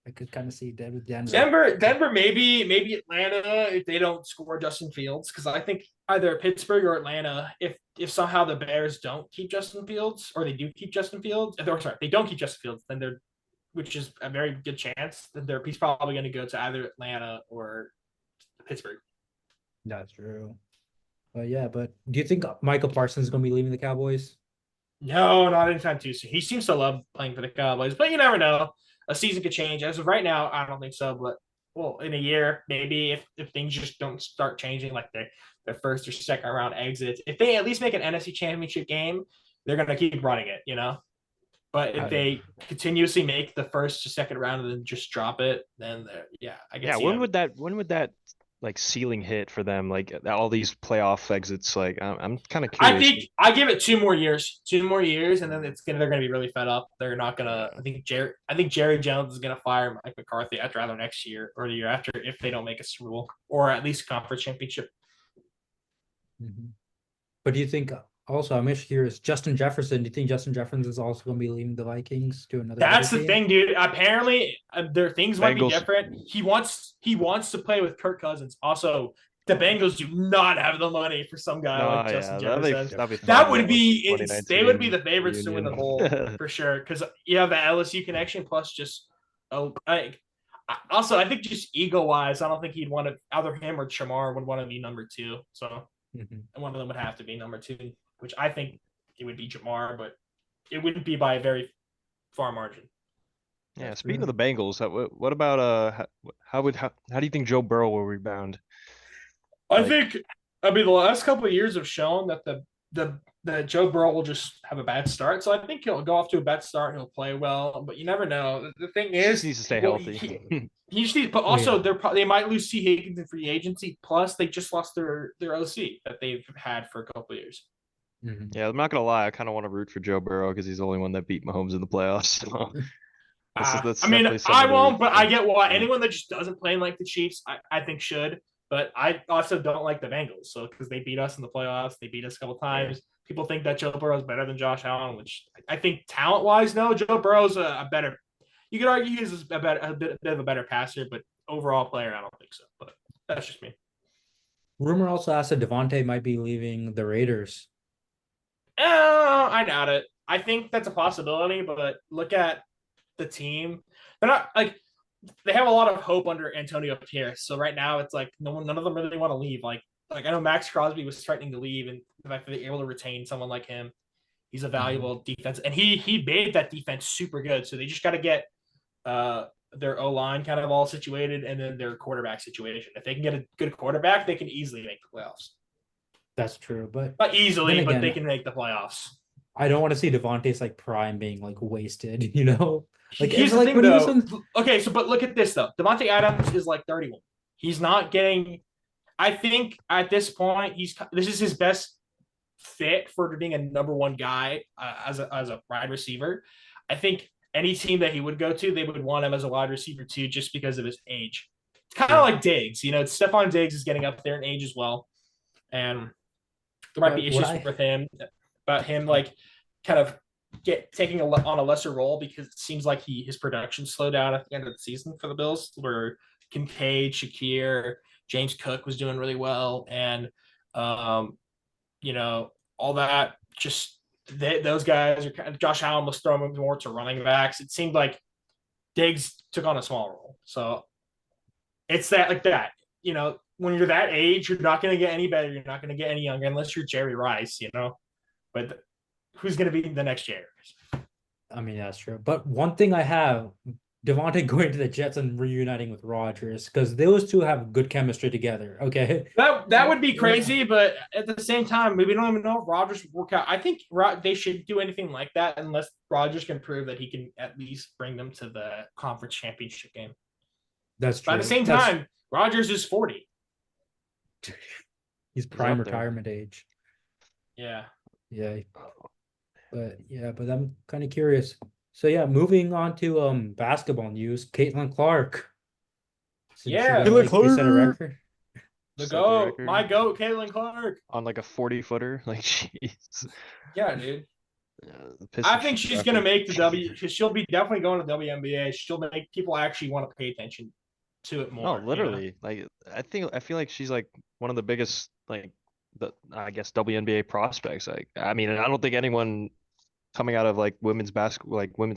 I could kind of see Denver. Denver, maybe Atlanta if they don't score Justin Fields, because I think either Pittsburgh or Atlanta, if somehow the Bears don't keep Justin Fields, or they do keep Justin Fields, they don't keep Justin Fields, then which is a very good chance that he's probably going to go to either Atlanta or Pittsburgh. That's true. But do you think Michael Parsons is going to be leaving the Cowboys? No, not anytime too soon. He seems to love playing for the Cowboys, but you never know. A season could change. As of right now, I don't think so. But in a year, maybe if things just don't start changing, like their first or second round exits, if they at least make an NFC Championship game, they're gonna keep running it, you know. But if they continuously make the first or second round and then just drop it, then I guess. Yeah, when would that like ceiling hit for them? Like all these playoff exits. Like I'm kind of curious. I give it 2 more years, and then they're gonna be really fed up. They're not gonna. I think Jerry Jones is gonna fire Mike McCarthy either next year or the year after if they don't make a Super Bowl or at least conference championship. But do you think? Also, I'm curious. Justin Jefferson. Do you think Justin Jefferson is also going to be leaving the Vikings to another? That's the thing, dude. Apparently, their things might be different. He wants to play with Kirk Cousins. Also, the Bengals do not have the money for some guy like Justin Jefferson. That would be they would be the favorites to win the bowl for sure, because you have the LSU connection plus just I think just ego wise, I don't think he'd want to either him or Shamar would want to be number 2. So one of them would have to be number 2. Which I think it would be Jamar, but it wouldn't be by a very far margin. Yeah, speaking of the Bengals, what about how do you think Joe Burrow will rebound? I think the last couple of years have shown that that Joe Burrow will just have a bad start. So I think he'll go off to a bad start. He'll play well, but you never know. The thing is, he needs to stay healthy. He just needs, but also they might lose T. Higgins in free agency. Plus, they just lost their OC that they've had for a couple of years. Yeah, I'm not gonna lie. I kind of want to root for Joe Burrow because he's the only one that beat Mahomes in the playoffs. So I won't, but I get why. Anyone that just doesn't play like the Chiefs, I think should. But I also don't like the Bengals, so because they beat us in the playoffs, they beat us a couple times. Yeah. People think that Joe Burrow is better than Josh Allen, which I think talent-wise, no. Joe Burrow's a better. You could argue he's a bit of a better passer, but overall player, I don't think so. But that's just me. Rumor also has that Devontae might be leaving the Raiders. I doubt it. I think that's a possibility, but look at the team. They're not like they have a lot of hope under Antonio Pierce. So right now it's like none of them really want to leave. Like I know Max Crosby was threatening to leave, and the fact that they're able to retain someone like him, he's a valuable defense, and he made that defense super good. So they just got to get their O-line kind of all situated, and then their quarterback situation. If they can get a good quarterback, they can easily make the playoffs. That's true, but not easily, but they can make the playoffs. I don't want to see Devontae's like prime being like wasted, you know? Like here's the thing, though. Okay, but look at this though. Devontae Adams is like 31. He's not getting I think at this point this is his best fit for being a number one guy as a wide receiver. I think any team that he would go to, they would want him as a wide receiver too, just because of his age. It's kind of like Diggs, Stephon Diggs is getting up there in age as well, and there might be issues with him, about him like kind of taking on a lesser role because it seems like his production slowed down at the end of the season for the Bills, where Kincaid, Shakir, James Cook was doing really well, and all that. Just those guys are kind of, Josh Allen was throwing more to running backs. It seemed like Diggs took on a small role, so it's that. When you're that age, you're not going to get any better. You're not going to get any younger unless you're Jerry Rice, But who's going to be the next Jerry Rice? I mean, that's true. But one thing I have, Devontae going to the Jets and reuniting with Rodgers, because those two have good chemistry together. Okay. That would be crazy, but at the same time, we don't even know if Rodgers will work out. I think they should do anything like that unless Rodgers can prove that he can at least bring them to the conference championship game. That's true. But at the same time, Rodgers is 40. He's prime retirement age. Yeah. Yeah. But I'm kind of curious. So yeah, moving on to basketball news. Caitlin Clark. Caitlin Clark set a record. The GOAT, my GOAT, Caitlin Clark. On like a 40-footer. Like, jeez. Yeah, dude. Yeah, I think she's gonna make the W. She'll be definitely going to the WNBA. She'll make people actually want to pay attention to it more. No, literally. Like, I feel like she's like one of the biggest, like, I guess WNBA prospects. Like, I mean, I don't think anyone coming out of like women's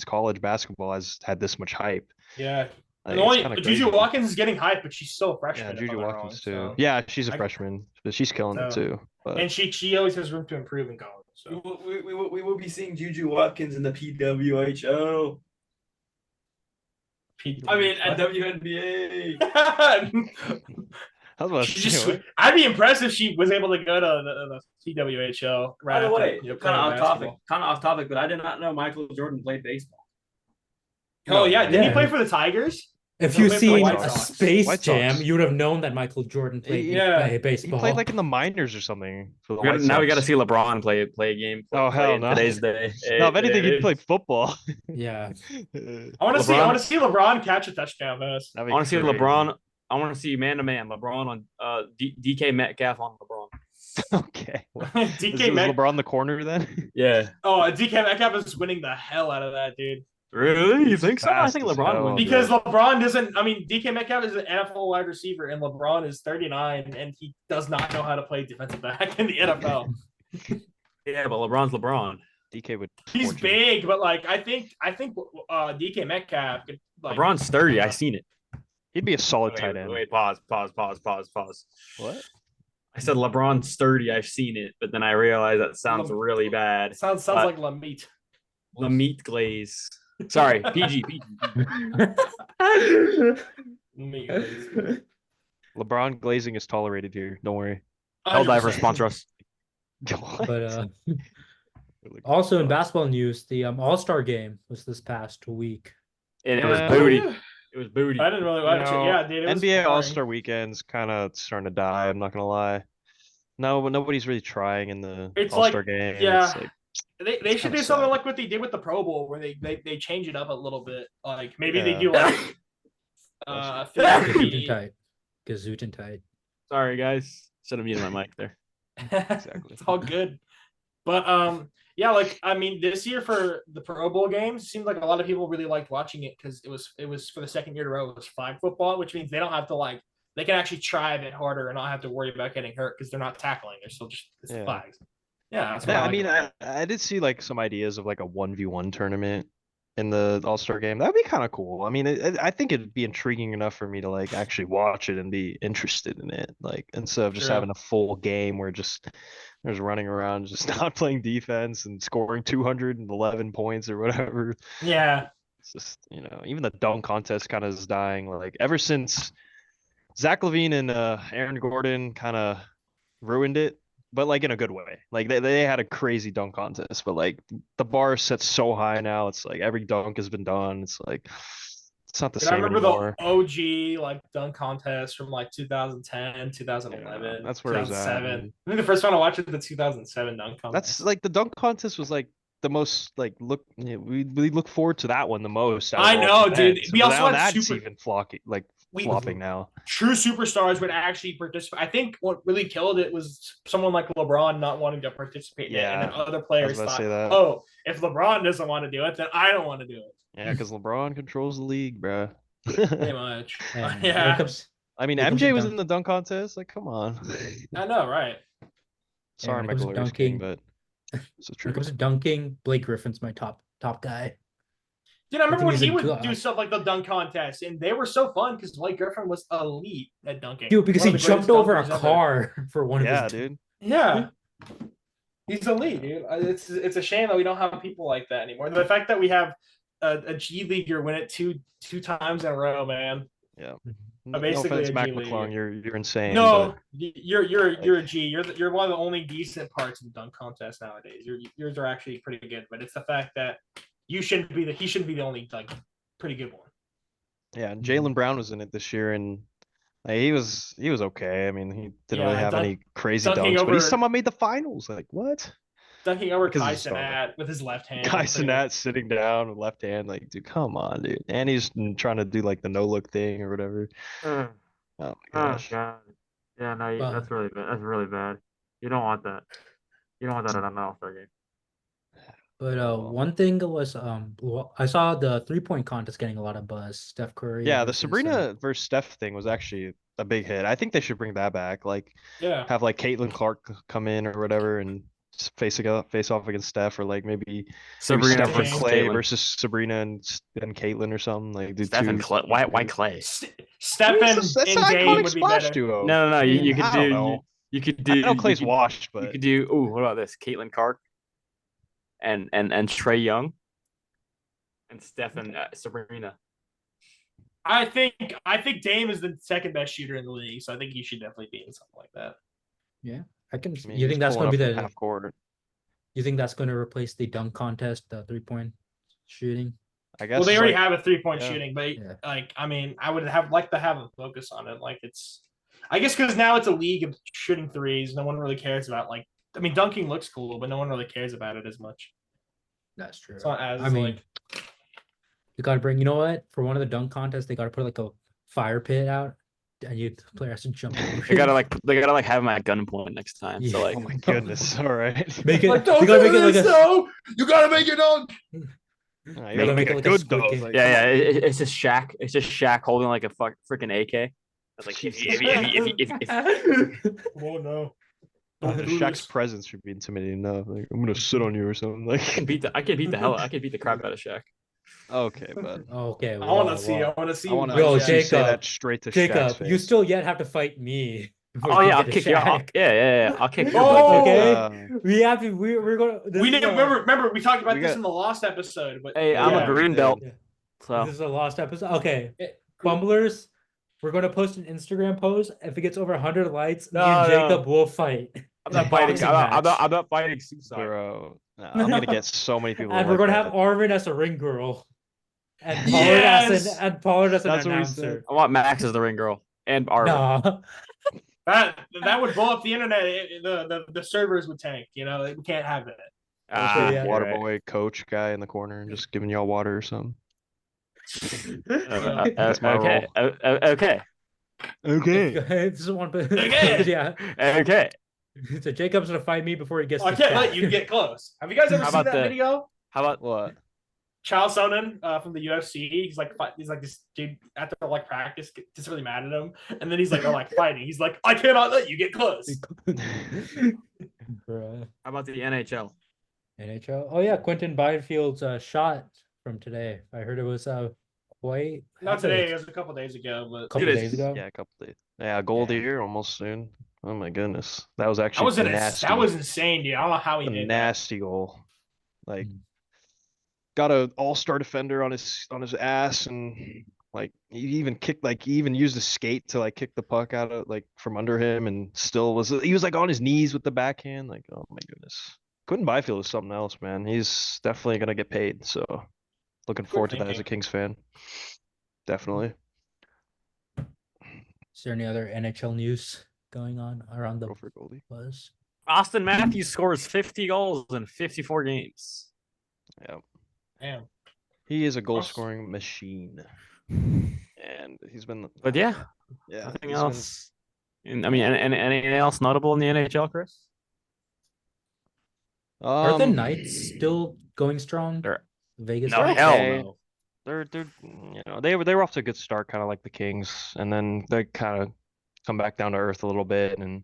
college basketball has had this much hype. Yeah. Like, Juju Watkins is getting hype, but she's still a freshman. Yeah, Juju Watkins too. So. Yeah, she's a freshman, but she's killing it too. But. And she always has room to improve in college. So we will be seeing Juju Watkins in the PWHO. I mean, at WNBA. I was about to say, I'd be impressed if she was able to go to the TWHO. Right. By the way, kind of off topic, but I did not know Michael Jordan played baseball. Oh yeah, did he play for the Tigers? If you've seen Space Jam, you would have known that Michael Jordan played baseball. He played like in the minors or something. For the now we got to see LeBron play a game. Oh hell no! Today's day. No, if anything, he'd play football. Yeah. I want to see LeBron catch a touchdown. I want to see LeBron. I want to see man to man LeBron on DK Metcalf on LeBron. Okay. DK LeBron the corner then? Yeah. Oh, DK Metcalf is winning the hell out of that, dude. Really? You think so? I think LeBron wins. Because LeBron doesn't. I mean, DK Metcalf is an NFL wide receiver, and LeBron is 39, and he does not know how to play defensive back in the NFL. Yeah, but LeBron's LeBron. DK would. He's big, but like I think DK Metcalf. LeBron's sturdy. I seen it. He'd be a solid tight end. Wait, pause. What? I said LeBron's sturdy. I've seen it, but then I realized that sounds really bad. Sounds like Lamite. Lamite glaze. Sorry, PG. LeBron glazing is tolerated here. Don't worry. Helldiver sponsor us. But also in basketball news, the All-Star game was this past week. And it was booty. It was booty. I didn't really watch it. Yeah, dude. NBA All-Star weekend's kind of starting to die. I'm not gonna lie. No, but nobody's really trying in the All-Star game. Yeah. They should do something like what they did with the Pro Bowl, where they change it up a little bit. Like maybe they do like Gazoot tight. Sorry guys, should have muted my mic there. Exactly. It's all good. But yeah, like I mean, this year for the Pro Bowl games, it seemed like a lot of people really liked watching it because it was for the second year in a row. It was flag football, which means they don't have to they can actually try a bit harder and not have to worry about getting hurt because they're not tackling. They're still just flags. Yeah, I mean, I did see like some ideas of like a 1v1 tournament in the All-Star game. That'd be kind of cool. I mean, I think it'd be intriguing enough for me to like actually watch it and be interested in it. Like instead of just having a full game where there's running around, just not playing defense and scoring 211 points or whatever. Yeah, it's just even the dunk contest kind of is dying. Like ever since Zach LaVine and Aaron Gordon kind of ruined it. But like in a good way. Like they had a crazy dunk contest, but like the bar is set so high now. It's like every dunk has been done. It's It's not the And I same remember anymore. the OG like dunk contest from like 2010, 2011, Yeah, that's where it was at, 2007. man. I think the first one I watched was the 2007 dunk contest. That's like the dunk contest was like the most like we look forward to that one the most. Out of I all know, the dude. events. We But also now had that's super. even We flopping now. true superstars would actually participate. I think what really killed it was someone like LeBron not wanting to participate in it, and then Yeah, other I was players about to thought, say that. "Oh, if LeBron doesn't want to do it, then I don't want to do it." Yeah, because LeBron controls the league, bro. Pretty much. And when it Yeah, comes I mean, when it comes to MJ was dunk, in the dunk contest. Like, come on. I know, right? and Sorry, when it my comes to glorious king, dunking, but it's the when it truth. comes to dunking, Blake Griffin's my top guy. Dude, I remember think when he's he a would god. do stuff like the dunk contest, and they were so fun because Blake Griffin was elite at dunking. Dude, because One he of the greatest jumped over a dunkers ever. car for one Yeah, of his. dude. Yeah, he's elite, dude. It's a shame that we don't have people like that anymore. The fact that we have a G leaguer win it two times in a row, man. Yeah. No Basically, offense, Mac G League. McClung, you're insane. No, but you're a G. You're one of the only decent parts of the dunk contest nowadays. Yours are actually pretty good, but it's the fact that he shouldn't be the only like pretty good one. yeah, and Jalen Brown was in it this year, and like, he was okay. I mean, he didn't really Yeah, have any crazy dunking dunks, but he over- somehow made the finals. Like what? Dunking over Because Kai he's a star. Cenat with his left hand. Guy pretty much. Sinat sitting down with left hand, like, dude, come on, dude. And he's trying to do like the no look thing or whatever. Uh, Oh my oh gosh. god. Yeah, no, Well- that's really bad. That's really bad. You don't want that. You don't want that at an All-Star game. But Oh. one thing was I saw the 3-point contest getting a lot of buzz. Steph Curry. Yeah, the versus, Sabrina versus Steph thing was actually a big hit. I think they should bring that back. Like Yeah. have like Caitlin Clark come in or whatever and face off against Steph, or like maybe Sabrina Steph and versus Clay Caitlyn. versus Sabrina and Caitlin or something. Like do Steph and two. Clay. Why Clay? Steph and, That's an and Dame iconic would be splash better. duo. No. You could I don't do. know. You could do. I know you Clay's could- washed, You but could do. Oh, what about this? Caitlin Clark and Trey Young and Steph and Sabrina. I think Dame is the second best shooter in the league, so I think he should definitely be in something like that. I can. I mean, You he's think that's pulling going to be up from the? half court? You think that's going to replace the dunk contest, the 3-point shooting? I guess. Well, they already like, have a 3-point yeah. shooting, but Yeah. like, I mean, I would like to have a focus on it. Like, it's, I guess, because now it's a league of shooting threes. No one really cares about like, I mean, dunking looks cool, but no one really cares about it as much. That's true. It's not as I mean, like, you got to bring. You know what? For one of the dunk contests, they got to put like a fire pit out, and the player has to jump over. They gotta like have him at gunpoint next time. So Yeah. like, Oh my goodness! All right. Make it. like, They don't gotta do make it like this, a. no! You gotta make it dunk. You They gotta gotta make make it it like a good Squid though. Game. Like, yeah. It's just Shaq. It's just Shaq holding like a freaking AK. It's like if Oh no! Just Don't do Shaq's this. presence should be intimidating enough. Like I'm gonna sit on you or something. Like I can beat the crap out of Shaq. okay, but Okay. I want whoa, to see. whoa. I want to see. I want you Yo, to fight say Shaq. that straight to Shaq's Jacob, face. you still yet have to fight me. before Oh you yeah, I'll get a kick you. Shaq. Yeah. I'll kick you. Oh, Okay. Uh, We have to. We're going. We didn't remember. We talked about we this got- in the last episode, but Hey, I'm yeah. a green Yeah. belt. Yeah. So This is a lost episode. Okay, It- Bumblers, we're going to post an Instagram post. If it gets over 100 likes, me No, and no. Jacob will fight. I'm not in a fighting. boxing I'm match. not fighting suicide. bro, nah, I'm gonna get so many people. And to we're like gonna that. have Arvin as a ring girl, and Pollard Yes! as an That's what we announcer. I want Max as the ring girl and Arvin. Nah, That would blow up the internet. The servers would tank. You know, we can't have that. yeah. you're Water right. boy coach guy in the corner and just giving y'all water or something. That's my okay. Okay. Okay. this is one. Okay. Yeah. Okay. So Jacob's gonna fight me before he gets. I to can't let chat. you get close. Have you guys ever How seen about that the- video? How about What? Charles Sonnen from the UFC. He's like this dude after like practice gets really mad at him, and then he's like, they're like fighting. He's like, I cannot let you get close. Bruh. how about the NHL? NHL. Oh yeah, Quentin Byfield's shot from today. I heard it was quite. Not today. It was a couple days ago, but A couple Dude, days ago. Yeah, a couple days. Yeah, goal of the Yeah. year almost soon. Oh my goodness, that was that actually was nasty. that was insane, dude. I don't know how he a did that. nasty goal. Like Mm. got a all-star defender on his ass, and like he even used a skate to like kick the puck out of like from under him, and still he was like on his knees with the backhand. Like, oh my goodness. Quentin Byfield is something else, man. He's definitely gonna get paid. So looking forward to that as a thinking. Kings fan. definitely. Is there any other NHL news going on around the Go for Goldie. buzz? Austin Matthews scores 50 goals in 54 games. Yeah, Damn. he is a goal Us. scoring machine, and he's been. But yeah, Yeah, nothing he's been- else. I mean, anything else notable in the NHL, Chris? Are the Knights still going strong? They're Vegas. no Knights? hell okay. no. They're they were off to a good start, kind of like the Kings, and then they kind of come back down to earth a little bit, and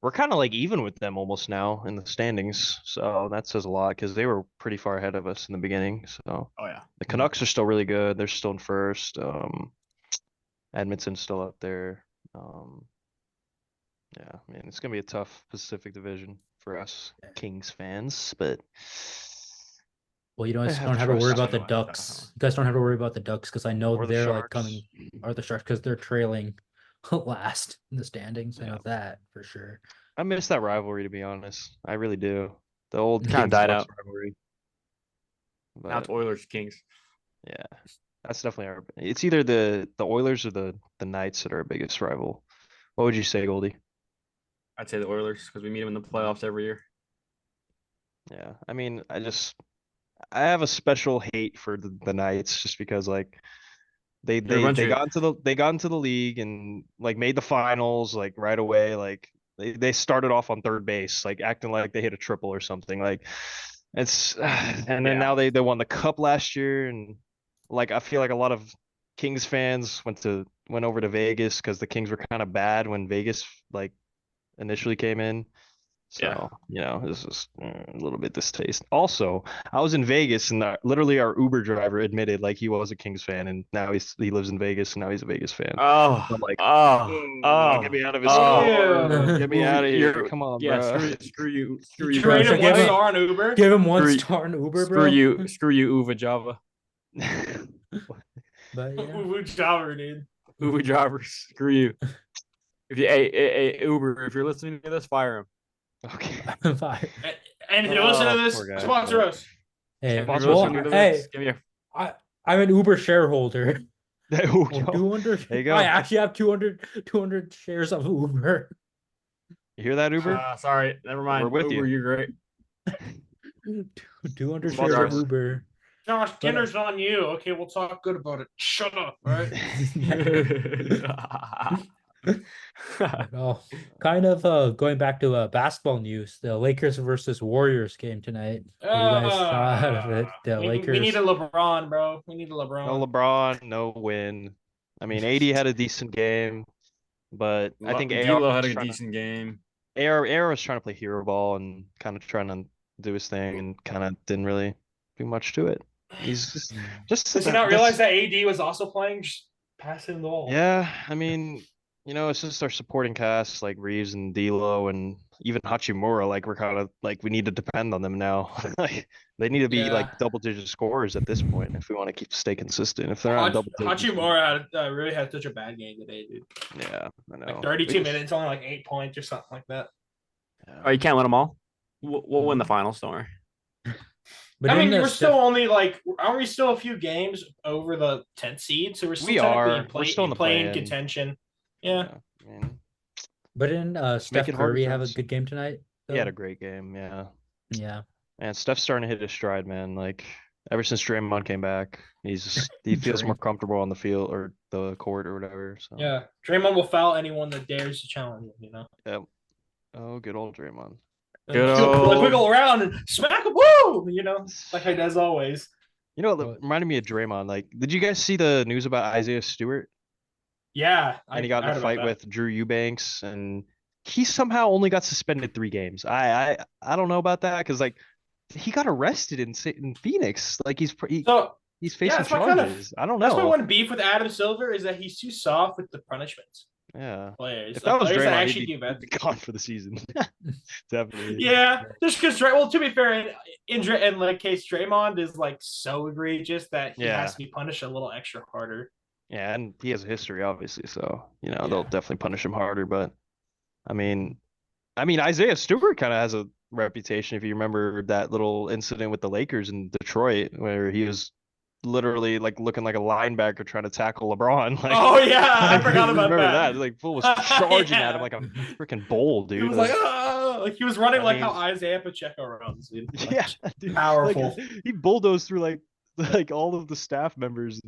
we're kind of like even with them almost now in the standings. So that says a lot because they were pretty far ahead of us in the beginning. So Oh yeah. the Canucks are still really good. They're still in first. Edmonton's still up there. Yeah, man, it's gonna be a tough Pacific Division for us Kings fans, but Well, you I guys have don't have to worry trust. about the Definitely, Ducks. definitely. You guys don't have to worry about the Ducks because I know Or the they're like Sharks. coming, or the Sharks because they're trailing last in the standings. I know Yeah. that for sure. I miss that rivalry, to be honest. I really do. The old Kinda Kings died Bucks out. rivalry. Now it's But Oilers Kings. yeah, that's definitely our. It's either the Oilers or the Knights that are our biggest rival. What would you say, Goldie? I'd say the Oilers because we meet them in the playoffs every year. Yeah, I mean, I have a special hate for the Knights just because like You're a bunch they of- got into the league and like made the finals like right away. Like they started off on third base, like acting like they hit a triple or something. Like it's and then Yeah. now they won the cup last year, and like I feel like a lot of Kings fans went over to Vegas because the Kings were kind of bad when Vegas like initially came in. Yeah. So, this is a little bit distaste. Also, I was in Vegas and literally our Uber driver admitted like he was a Kings fan and now he lives in Vegas and now he's a Vegas fan. Oh, I'm like, get me out of his oh. car. Get me out of here. You're- Come on, yeah, bro. screw you, screw Did you. you rate Bro, him so one give it- star on Uber? Give him one Screw- star in Uber, Screw bro. you, screw you, Uva Java, But yeah, Ooh, Jobber, dude. Uva drivers. Screw you. If you, hey, Uber, if you're listening to this, fire him. Okay. fire. And if you listen to poor guy. this, sponsor us. Hey, If you're Sponsor well, listening to hey, this, give me a I'm an Uber shareholder. Oh, Oh, yo. 200. There you go. I actually have 200 shares of Uber. You hear that, Uber? sorry, never mind. We're with Uber, you. you're great. 200 Sponsor shares of us. Uber. Josh, dinner's on you. Okay, we'll talk good about it. Shut up, all right? Oh, kind of going back to basketball news. The Lakers versus Warriors game tonight. What do you guys thought of it? The we Lakers. need a LeBron, bro. We need a LeBron. No LeBron, no win. I mean, AD had a decent game, but I think AR D'Lo had was a trying to- decent game. AR was trying to play hero ball and kind of trying to do his thing and kind of didn't really do much to it. He's just Does he not realize that AD was also playing, just passing the ball? Yeah, I mean, it's just our supporting cast like Reeves and D'Lo and even Hachimura. Like we're kind of like we need to depend on them now. Like they need to be Yeah. like double-digit scorers at this point if we want to stay consistent. If they're not double digits, Hachimura really had such a bad game today, dude. yeah, I know. Like 32 minutes, only like 8 points or something like that. Yeah. Oh, you can't win them all. We'll win the finals, don't worry. But I mean, didn't, we're still only like, aren't we still a few games over the 10th seed? So we're still We technically are. We're still in the playing play-in. contention. Yeah. I mean, But didn't make Steph it harder Curry for have a us. good game tonight? he had though? a great game. Yeah, Yeah. and Steph's starting to hit his stride, man. Like ever since Draymond came back, he feels more comfortable on the field or the court or whatever. So Yeah. Draymond will foul anyone that dares to challenge him, you know? yeah. Oh, good old Draymond. Good He'll, like, old- wiggle around and smack him, woo! You know, like he does always. You know, What? what reminded me of Draymond. Like, did you guys see the news about Isaiah Stewart? Yeah. And he got in I a heard fight about that. with Drew Eubanks, and he somehow only got suspended 3 games. I don't know about that because like he got arrested in Phoenix. Like he's So, facing that's my kind of- charges. I don't that's my know. one beef with Adam Silver is that he's too soft with the punishments. Yeah. Players. If Like, that was players that Draymond, actually he'd do bad. be gone for the season. Definitely. Yeah, just because well, to be fair, in like case Draymond is like so egregious that he Yeah. has to be punished a little extra harder. Yeah, and he has a history, obviously, so Yeah. they'll definitely punish him harder. But I mean, Isaiah Stewart kind of has a reputation. If you remember that little incident with the Lakers in Detroit, where he was literally like looking like a linebacker trying to tackle LeBron. Like, Oh yeah, I forgot about remember that. Like, fool was charging at him like a freaking bull, He dude. was like, oh, like he was running I like how mean- Isaiah Pacheco runs, dude. Like, Yeah, dude. powerful. Like, he bulldozed through like all of the staff members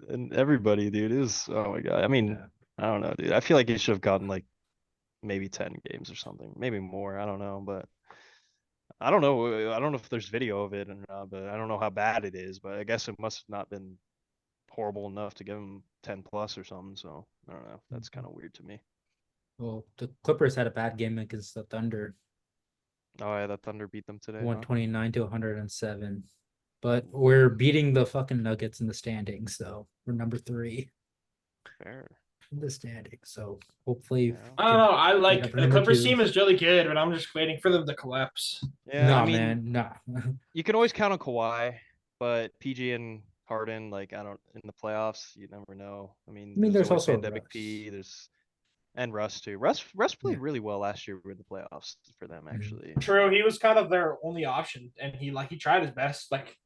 and everybody, dude. It was, oh my god. I mean, Yeah. I don't know, dude. I feel like he should have gotten like maybe 10 games or something, maybe more. I don't know, but I don't know. I don't know if there's video of it or not, but I don't know how bad it is. But I guess it must have not been horrible enough to give him 10 plus or something. So I don't know. That's kind of weird to me. Well, the Clippers had a bad game against the Thunder, Oh yeah, the Thunder beat them today. Huh? 129 to 107. But we're beating the fucking Nuggets in the standings, so we're number 3 Fair. in the standings. So hopefully, Yeah. I don't know. I up like for the number Clippers 2. team is really good, but I'm just waiting for them to collapse. Yeah, Nah, I mean, man, nah. you can always count on Kawhi, but PG and Harden, like I don't in the playoffs, you never know. I mean, there's always also pandemic Russ. P. And Russ too. Russ played really well last year in the playoffs for them, actually. True, he was kind of their only option, and he tried his best. Like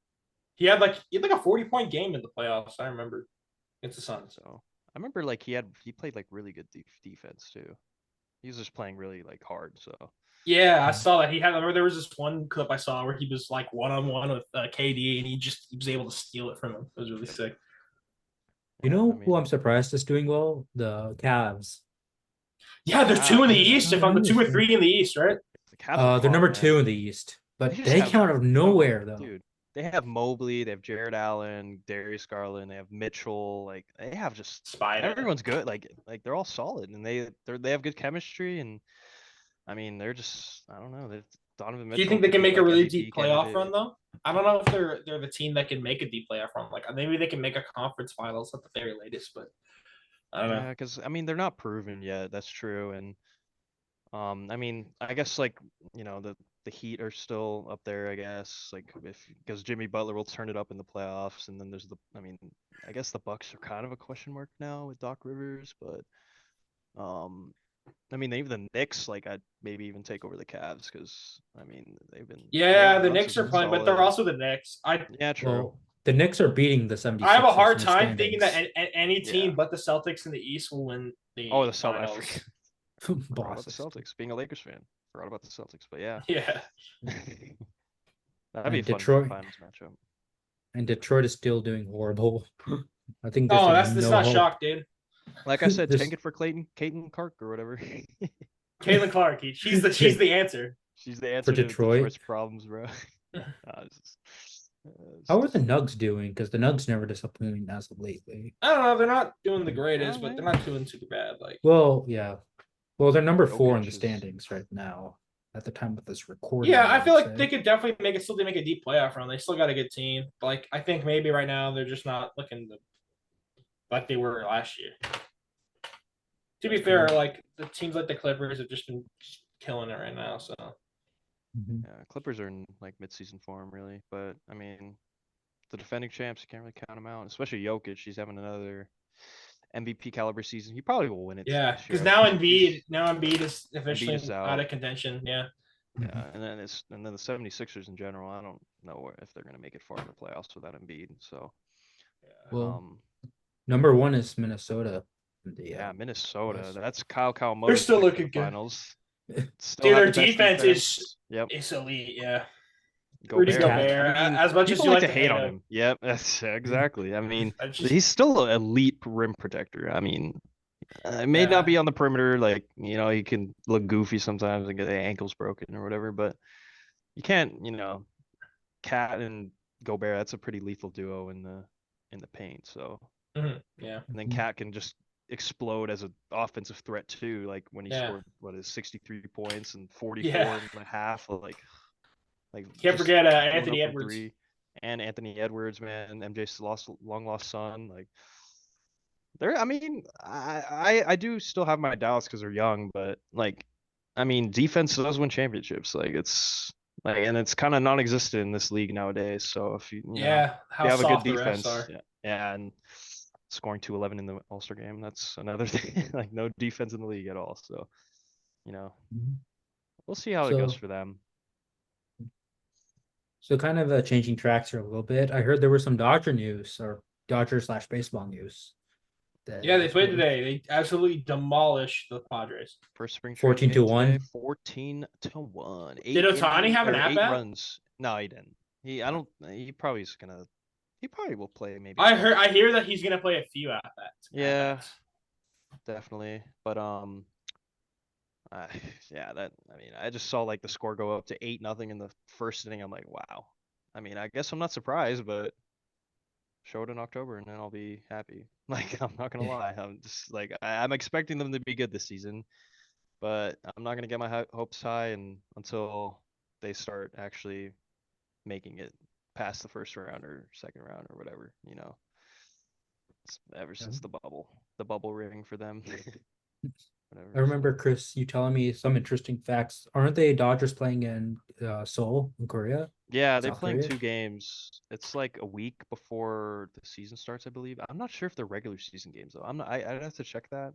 he had like a 40-point game in the playoffs. I remember. It's the Suns. So I remember like he played like really good defense too. He was just playing really like hard. So Yeah, I saw that. I remember there was this one clip I saw where he was like one-on-one with KD, and he was able to steal it from him. It was really sick. You yeah, know I who I'm mean, surprised is doing well? The Cavs. Yeah, they're 2 in the yeah, East. If I'm the 2 or 3 in the East, right? the Cavs are They're hard, number man. 2 in the East, but just they have- came out of nowhere though. Dude, they have Mobley, they have Jared Allen, Darius Garland, they have Mitchell. Like they have just Spider. everyone's good. Like they're all solid, and they have good chemistry. And I mean, they're just I don't know. Donovan Mitchell. Do you think they could can be, make a like, really MVP deep playoff candidate. run though? I don't know if they're the team that can make a deep playoff run. Like maybe they can make a conference finals at the very latest, but I don't know. Yeah, because I mean they're not proven yet. That's true, and I mean I guess like the Heat are still up there. I guess like because Jimmy Butler will turn it up in the playoffs, and then there's I guess the Bucks are kind of a question mark now with Doc Rivers, but I mean even the Knicks like I'd maybe even take over the Cavs because I mean Yeah, the Russ Knicks has are been playing, but they're solid. also the Knicks. Yeah, true. Well, the Knicks are beating the 76ers. I have a hard in the time thinking that standings. any team Yeah. but the Celtics in the East will win the Oh, the Celtics. finals. Forgot about the Bosses. Celtics. Being a Lakers fan, forgot about the Celtics, but yeah. Yeah. That'd be a And fun Detroit- finals matchup. And Detroit is still doing horrible. I think Oh, there's that's no not hope. shock, dude. Like I said, This- tank it for Caitlin Clark or whatever. Caitlin Clark, she's the answer. She's the answer to Detroit? Detroit's problems, bro. How are the Nugs doing? Because the Nugs never disappoint as of lately. I don't know. They're not doing the greatest, Yeah, but they're man. not doing super bad. Like, Well, yeah. Well, they're number 4 in Jokic the is- standings right now at the time of this recording. yeah, I feel would like say. they could definitely make a deep playoff run. They still got a good team. Like, I think maybe right now they're just not looking like they were last year. To be fair, like the teams like the Clippers have just been killing it right now. So Mhm. Yeah, Clippers are in like mid-season form, really. But I mean, the defending champs, you can't really count them out. Especially Jokic, he's having another MVP caliber season. He probably will win it. yeah, this year. because now Embiid is officially is out out. of contention. Yeah. Yeah, and then the 76ers in general. I don't know if they're gonna make it far in the playoffs without Embiid. So, Well, number 1 is Minnesota. yeah, Minnesota. West. That's Kyle They're still pick for looking the good. finals. Still Dude, have their the best defense is Yep. it's elite. Yeah. Gobert. Rudy Gobert. I mean, As much as people you like like to hate on him. Yep, that's exactly. I mean, I just- he's still an elite rim protector. I mean, it may Yeah. not be on the perimeter, like he can look goofy sometimes and get the ankles broken or whatever, but you can't, Cat and Gobert. That's a pretty lethal duo in the paint. So, Yeah. and then Mhm. Cat can just explode as an offensive threat too. Like when he Yeah. scored 63 points and 44 Yeah. and a half, like Can't just forget going Anthony up from Edwards. three. And Anthony Edwards, man, MJ's long lost son. Like I mean, I do still have my doubts because they're young, but like, I mean, defense does win championships. Like it's like, and it's kind of non-existent in this league nowadays. So if you Yeah. if How you have a good soft the defense, refs are. yeah, and scoring 211 in the All-Star game, that's another thing. Like no defense in the league at all. So, Mhm. we'll see how it goes So- for them. So kind of changing tracks here a little bit. I heard there was some Dodger news or Dodger/baseball news. Yeah, they played That today. They absolutely demolished the Padres. First spring training 14-1. game today, 14-1. Did Ohtani have an eight at-bat? runs. No, he didn't. I don't. He probably is gonna. He probably will play maybe. I hear that he's gonna play a few at bats. Yeah, definitely. But yeah, I just saw like the score go up to 8-0 in the first inning. I'm like, wow. I mean, I guess I'm not surprised, but show it in October and then I'll be happy. Like, I'm not gonna lie. I'm just like I'm expecting them to be good this season, but I'm not gonna get my hopes high until they start actually making it past the first round or second round or whatever. Ever since the bubble ring for them. Whatever. I remember Chris, you telling me some interesting facts. Aren't they Dodgers playing in Seoul in Korea? Yeah, they're South playing Korea? 2 games. It's like a week before the season starts, I believe. I'm not sure if they're regular season games though. I'd have to check that.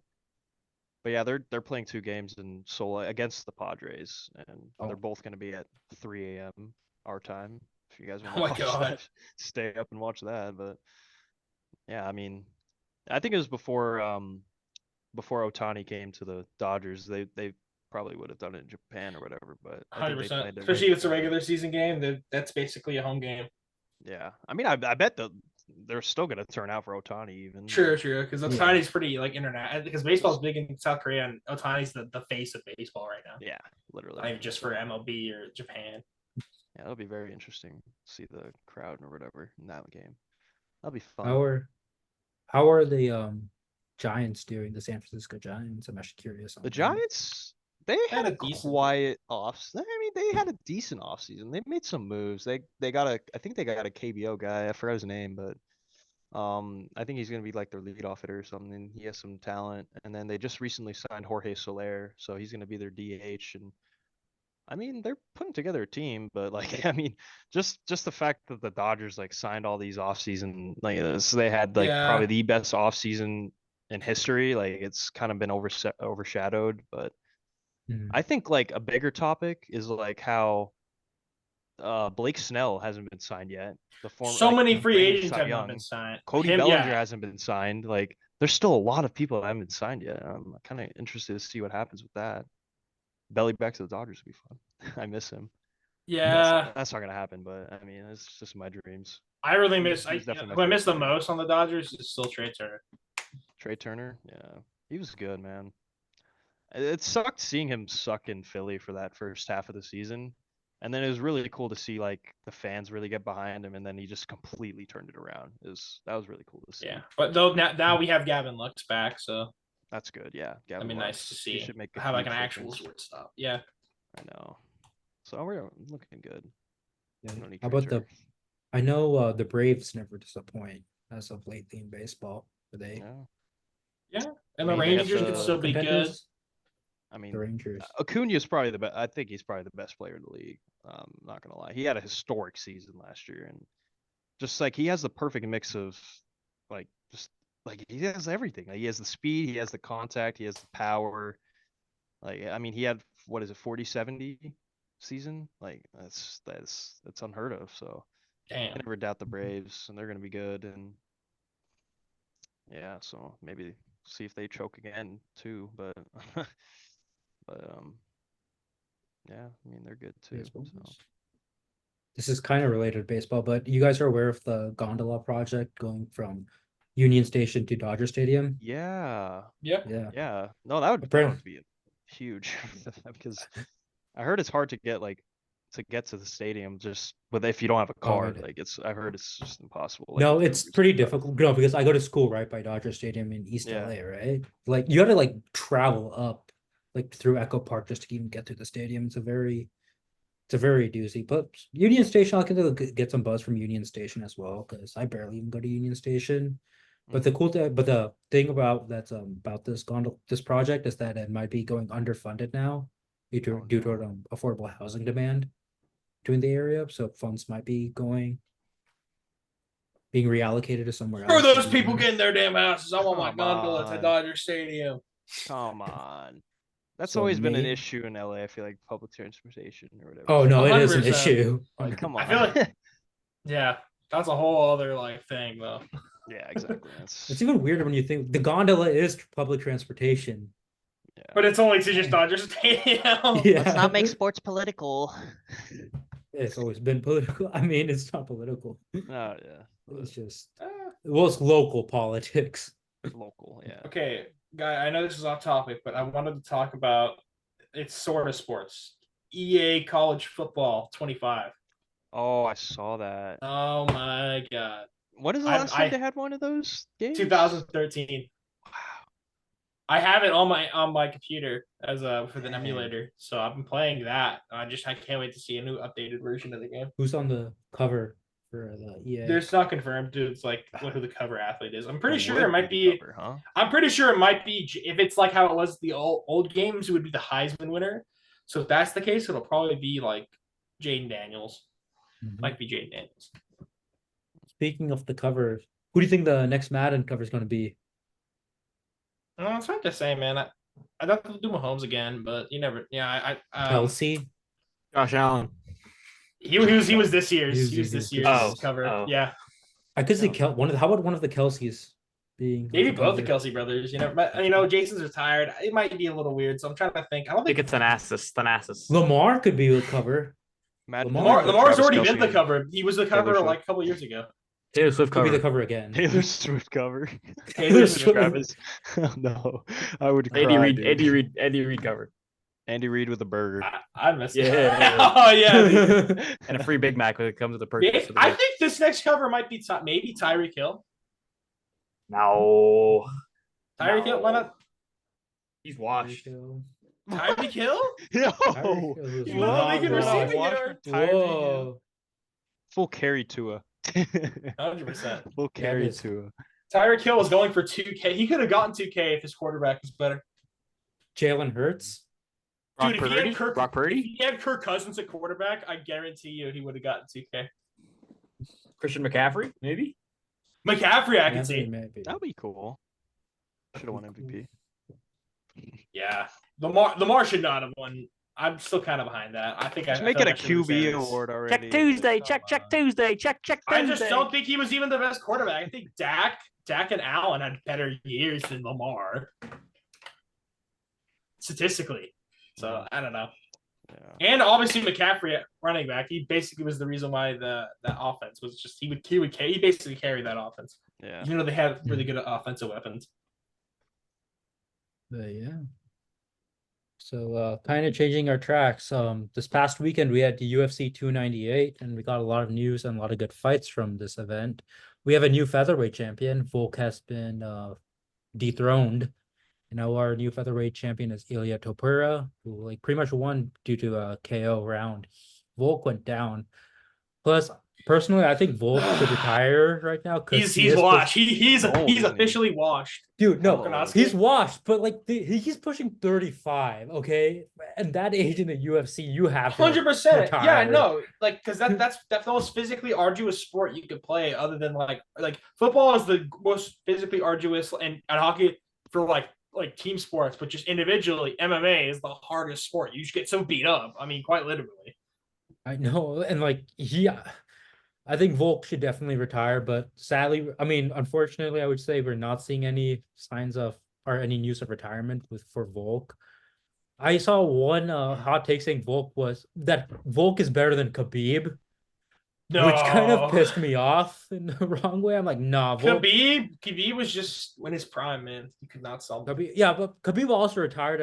But yeah, they're playing 2 games in Seoul against the Padres, and they're Oh. both going to be at 3 a.m. our time. If you guys want Oh to my watch God. that, stay up and watch that. But yeah, I mean, I think it was before Ohtani came to the Dodgers. They probably would have done it in Japan or whatever. But I think they 100%. planned it Especially right if it's a there. regular season game, that's basically a home game. Yeah, I mean, I bet they're still gonna turn out for Ohtani even. True, because Yeah. Otani's pretty like internet because baseball's big in South Korea and Otani's the face of baseball right now. Yeah, literally. Not even just for MLB or Japan. Yeah, that'll be very interesting to see the crowd or whatever in that game. That'll be fun. How are the Giants doing? The San Francisco Giants. I'm actually curious. The Giants, they had Had a a decent- quiet off. I mean, they had a decent offseason. They made some moves. I think they got a KBO guy. I forgot his name, but I think he's gonna be like their leadoff hitter or something. He has some talent. And then they just recently signed Jorge Soler, so he's gonna be their DH. And I mean, they're putting together a team, but like, I mean, just the fact that the Dodgers like signed all these offseason, like so they had like Yeah. probably the best offseason in history. Like it's kind of been overshadowed, but I think like a bigger topic is like how Blake Snell hasn't been signed yet. So many free reigning agents Cy have not Young. been signed. Cody Bellinger hasn't been signed. Like there's still a lot of people that haven't been signed yet. I'm kind of interested to see what happens with that. Belly back to the Dodgers would be fun. I miss him. Yeah. That's not gonna happen, but I mean, it's just my dreams. I really He miss. was definitely my Who I miss the favorite player. most on the Dodgers is still Trey Turner. Trey Turner, yeah, he was good, man. It sucked seeing him suck in Philly for that first half of the season, and then it was really cool to see like the fans really get behind him, and then he just completely turned it around. That was really cool to see. Yeah, but though now we have Gavin Lux back, so That's good. Yeah, that'd be nice to He see. should make a Have like an huge actual difference. shortstop. Yeah. I know. So we're looking good. Yeah. We don't need How Trey about Turner. I know the Braves never disappoint as of lately in baseball. Are they Yeah. And the I mean, they got Rangers could the still be good. contenders? I mean, The Rangers. Acuna is probably the best. I think he's probably the best player in the league. Not gonna lie, he had a historic season last year, and just like he has the perfect mix of like just like he has everything. Like, he has the speed, he has the contact, he has the power. Like I mean, he had what is it, 40-70 season? Like that's unheard of. So I Damn. never doubt the Braves, and they're gonna be good. And yeah, so maybe see if they choke again too. But yeah, I mean they're good too. Baseball. So. This is kind of related to baseball, but you guys are aware of the gondola project going from Union Station to Dodger Stadium? Yeah, Yeah. Yeah. yeah. No, that would be huge because I heard it's hard to get to the stadium just if you don't have a card. it- Like I heard it's just impossible. Like, No, with it's Ubers pretty and stuff. difficult. No, because I go to school right by Dodger Stadium in East Yeah. LA, right? Like you gotta like travel up like through Echo Park just to even get to the stadium. It's a very doozy. But Union Station, I can get some buzz from Union Station as well, because I barely even go to Union Station. But the thing about this project is that it might be going underfunded now due to affordable housing demand in the area. So funds might be being reallocated to somewhere Where are else. those people getting their damn houses? I want my Come gondola to on. Dodger Stadium. Come on. That's So always been an may- issue in LA. I feel like public transportation or whatever. Oh no, it is an 100%. issue. Like, come on. I feel like yeah, that's a whole other like thing though. Yeah, exactly. That's It's even weirder when you think the gondola is public transportation. yeah. But it's only to just Dodger Stadium. Yeah. Let's not make sports political. It's always been political. I mean, it's not political. Oh yeah. It's just Uh, well, it's local politics. Local, yeah. okay, guy, I know this is off topic, but I wanted to talk about it's sort of sports. EA College Football 25. Oh, I saw that. Oh my god. When is the I- last time I- they had one of those games? 2013. Wow. I have it on my computer as with an Dang. emulator, so I've been playing that. I can't wait to see a new updated version of the game. Who's on the cover for the EA? There's not confirmed, dude. It's like who the cover athlete is. I'm pretty It sure would it might the be. cover, huh? I'm pretty sure it might be if it's like how it was the old games. It would be the Heisman winner. So if that's the case, it'll probably be like Jaden Daniels. Mhm. Might be Jaden Daniels. Speaking of the cover, who do you think the next Madden cover is going to be? It's hard to say, man. I'd have to do Mahomes again, but you never. Yeah, Kelsey. Josh Allen. he was this year's. He was this year's Oh, cover. oh. Yeah, I could see No. How about one of the Kelseys being maybe on both the cover? Kelsey brothers. But Jason's retired. It might be a little weird, so I'm trying to think. I don't I think think it's Thanasis. Lamar could be the cover. Madden Lamar- put Lamar's Travis already Kelce been the in cover. He was the cover Swift. like a couple years ago. Taylor Swift Could be cover. the cover again. Taylor Swift cover. Taylor Swift. Travis. Oh, no, I would cry. Andy dude. Reid cover. Andy Reid with a burger. I missed it. Yeah. Oh yeah. dude. And a free Big Mac when it comes with the purchase. of the I bit. think this next cover might be maybe Tyreek Hill. No. Tyreek Hill, why not? He's washed. Tyreek Hill? Yo, You know, they can receive it, watch or- for Tyreek Hill. Whoa. Full carry Tua. 100%. Full carry is- Tua. Tyreek Hill was going for 2K. He could have gotten 2K if his quarterback was better. Jalen Hurts. Brock Dude, if he Purdy? had Kirk, Brock if Purdy? he had Kirk Cousins at quarterback, I guarantee you he would have gotten 2K. Christian McCaffrey? Maybe? McCaffrey, I can Anthony see. maybe. That'd be cool. Should have won MVP. Yeah. Lamar should not have won. I'm still kind of behind that. I think Just I make feel it a like I should have QB said this. award already. Check Tuesday. Come Check on. Tuesday. Check Tuesday. I just don't think he was even the best quarterback. I think Dak and Allen had better years than Lamar. Statistically. So I don't know. Yeah. And obviously McCaffrey at running back, he basically was the reason why that offense was just he basically carried that offense. Yeah. They have really good offensive weapons. But yeah. So kind of changing our tracks. This past weekend we had the UFC 298 and we got a lot of news and a lot of good fights from this event. We have a new featherweight champion. Volk has been dethroned. And now our new featherweight champion is Ilya Topuria, who like pretty much won due to a KO round. Volk went down. Plus, personally, I think Volk should retire right now because He's washed. He's old, isn't he? officially washed. Dude, no, Volkanovski. he's washed, but like he's pushing 35, okay? And that age in the UFC, you have to 100%. Yeah, retire. no, like because that's the most physically arduous sport you could play, other than like football is the most physically arduous, and hockey for like team sports, but just individually, MMA is the hardest sport. You just get so beat up. I mean, quite literally. I know, and like I think Volk should definitely retire, but sadly, I mean, unfortunately, I would say we're not seeing any signs of or any news of retirement for Volk. I saw one hot take saying Volk is better than Khabib, No, which kind of pissed me off in the wrong way. I'm like, nah, Volk. Khabib was just in his prime, man. You could not sell him. Yeah, but Khabib also retired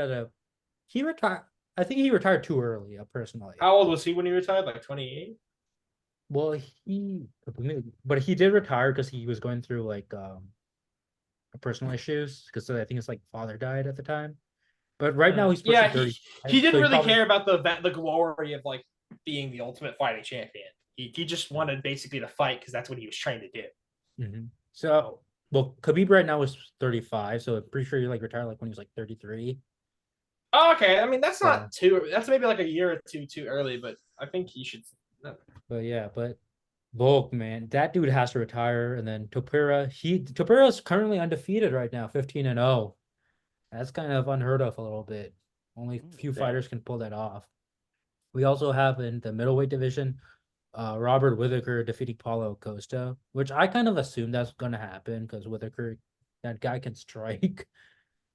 I think he retired too early, personally. How old was he when he retired? Like 28? Well, he did retire because he was going through like personal issues because I think his like father died at the time. But right now he's pushing 30. He didn't so really probably- care about the glory of like being the ultimate fighting champion. He just wanted basically to fight because that's what he was trained to do. Mhm. So, well, Khabib right now is 35, so I'm pretty sure he like retired like when he was like 33. Oh, okay, I mean that's not too. That's maybe like a year or two too early, but I think he should. But yeah, Volk, man, that dude has to retire. And then Topuria is currently undefeated right now, 15-0. That's kind of unheard of a little bit. Only a few Damn. fighters can pull that off. We also have in the middleweight division, Robert Whittaker defeating Paulo Costa, which I kind of assumed that's gonna happen because Whittaker, that guy can strike,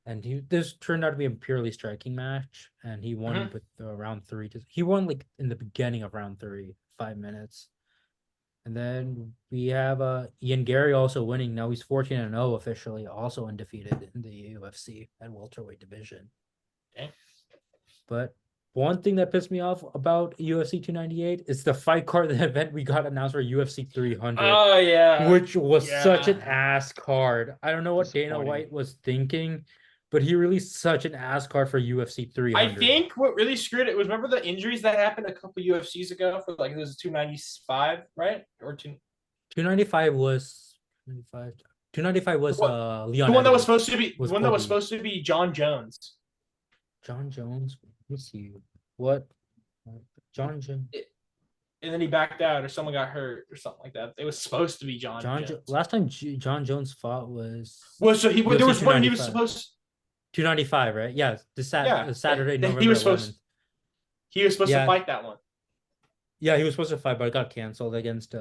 and this turned out to be a purely striking match, and he won with round 3. He won like in the beginning of round 3, 5 minutes, and then we have Ian Gary also winning. Now he's 14-0 officially, also undefeated in the UFC at welterweight division. Okay. But one thing that pissed me off about UFC 298 is the fight card the event we got announced for UFC 300, Oh yeah, which was such an Yeah. ass card. I don't know what Dana Disappointing. White was thinking, but he released such an ass card for UFC 300. I think what really screwed it was, remember the injuries that happened a couple UFCs ago for like it was 295, right? Or 295 was 295. 295 was Leon. the one that was Edwards. supposed to be was the one that was Kobe. supposed to be John Jones. John Jones. Let me see. What? John Jones. And then he backed out, or someone got hurt, or something like that. It was supposed to be John Jones. Last time John Jones fought was Well, so there UFC was one he was 295. supposed. 295, right? Yeah, Saturday, he November was 11th. supposed. He was supposed Yeah. to fight that one. Yeah, he was supposed to fight, but it got canceled against.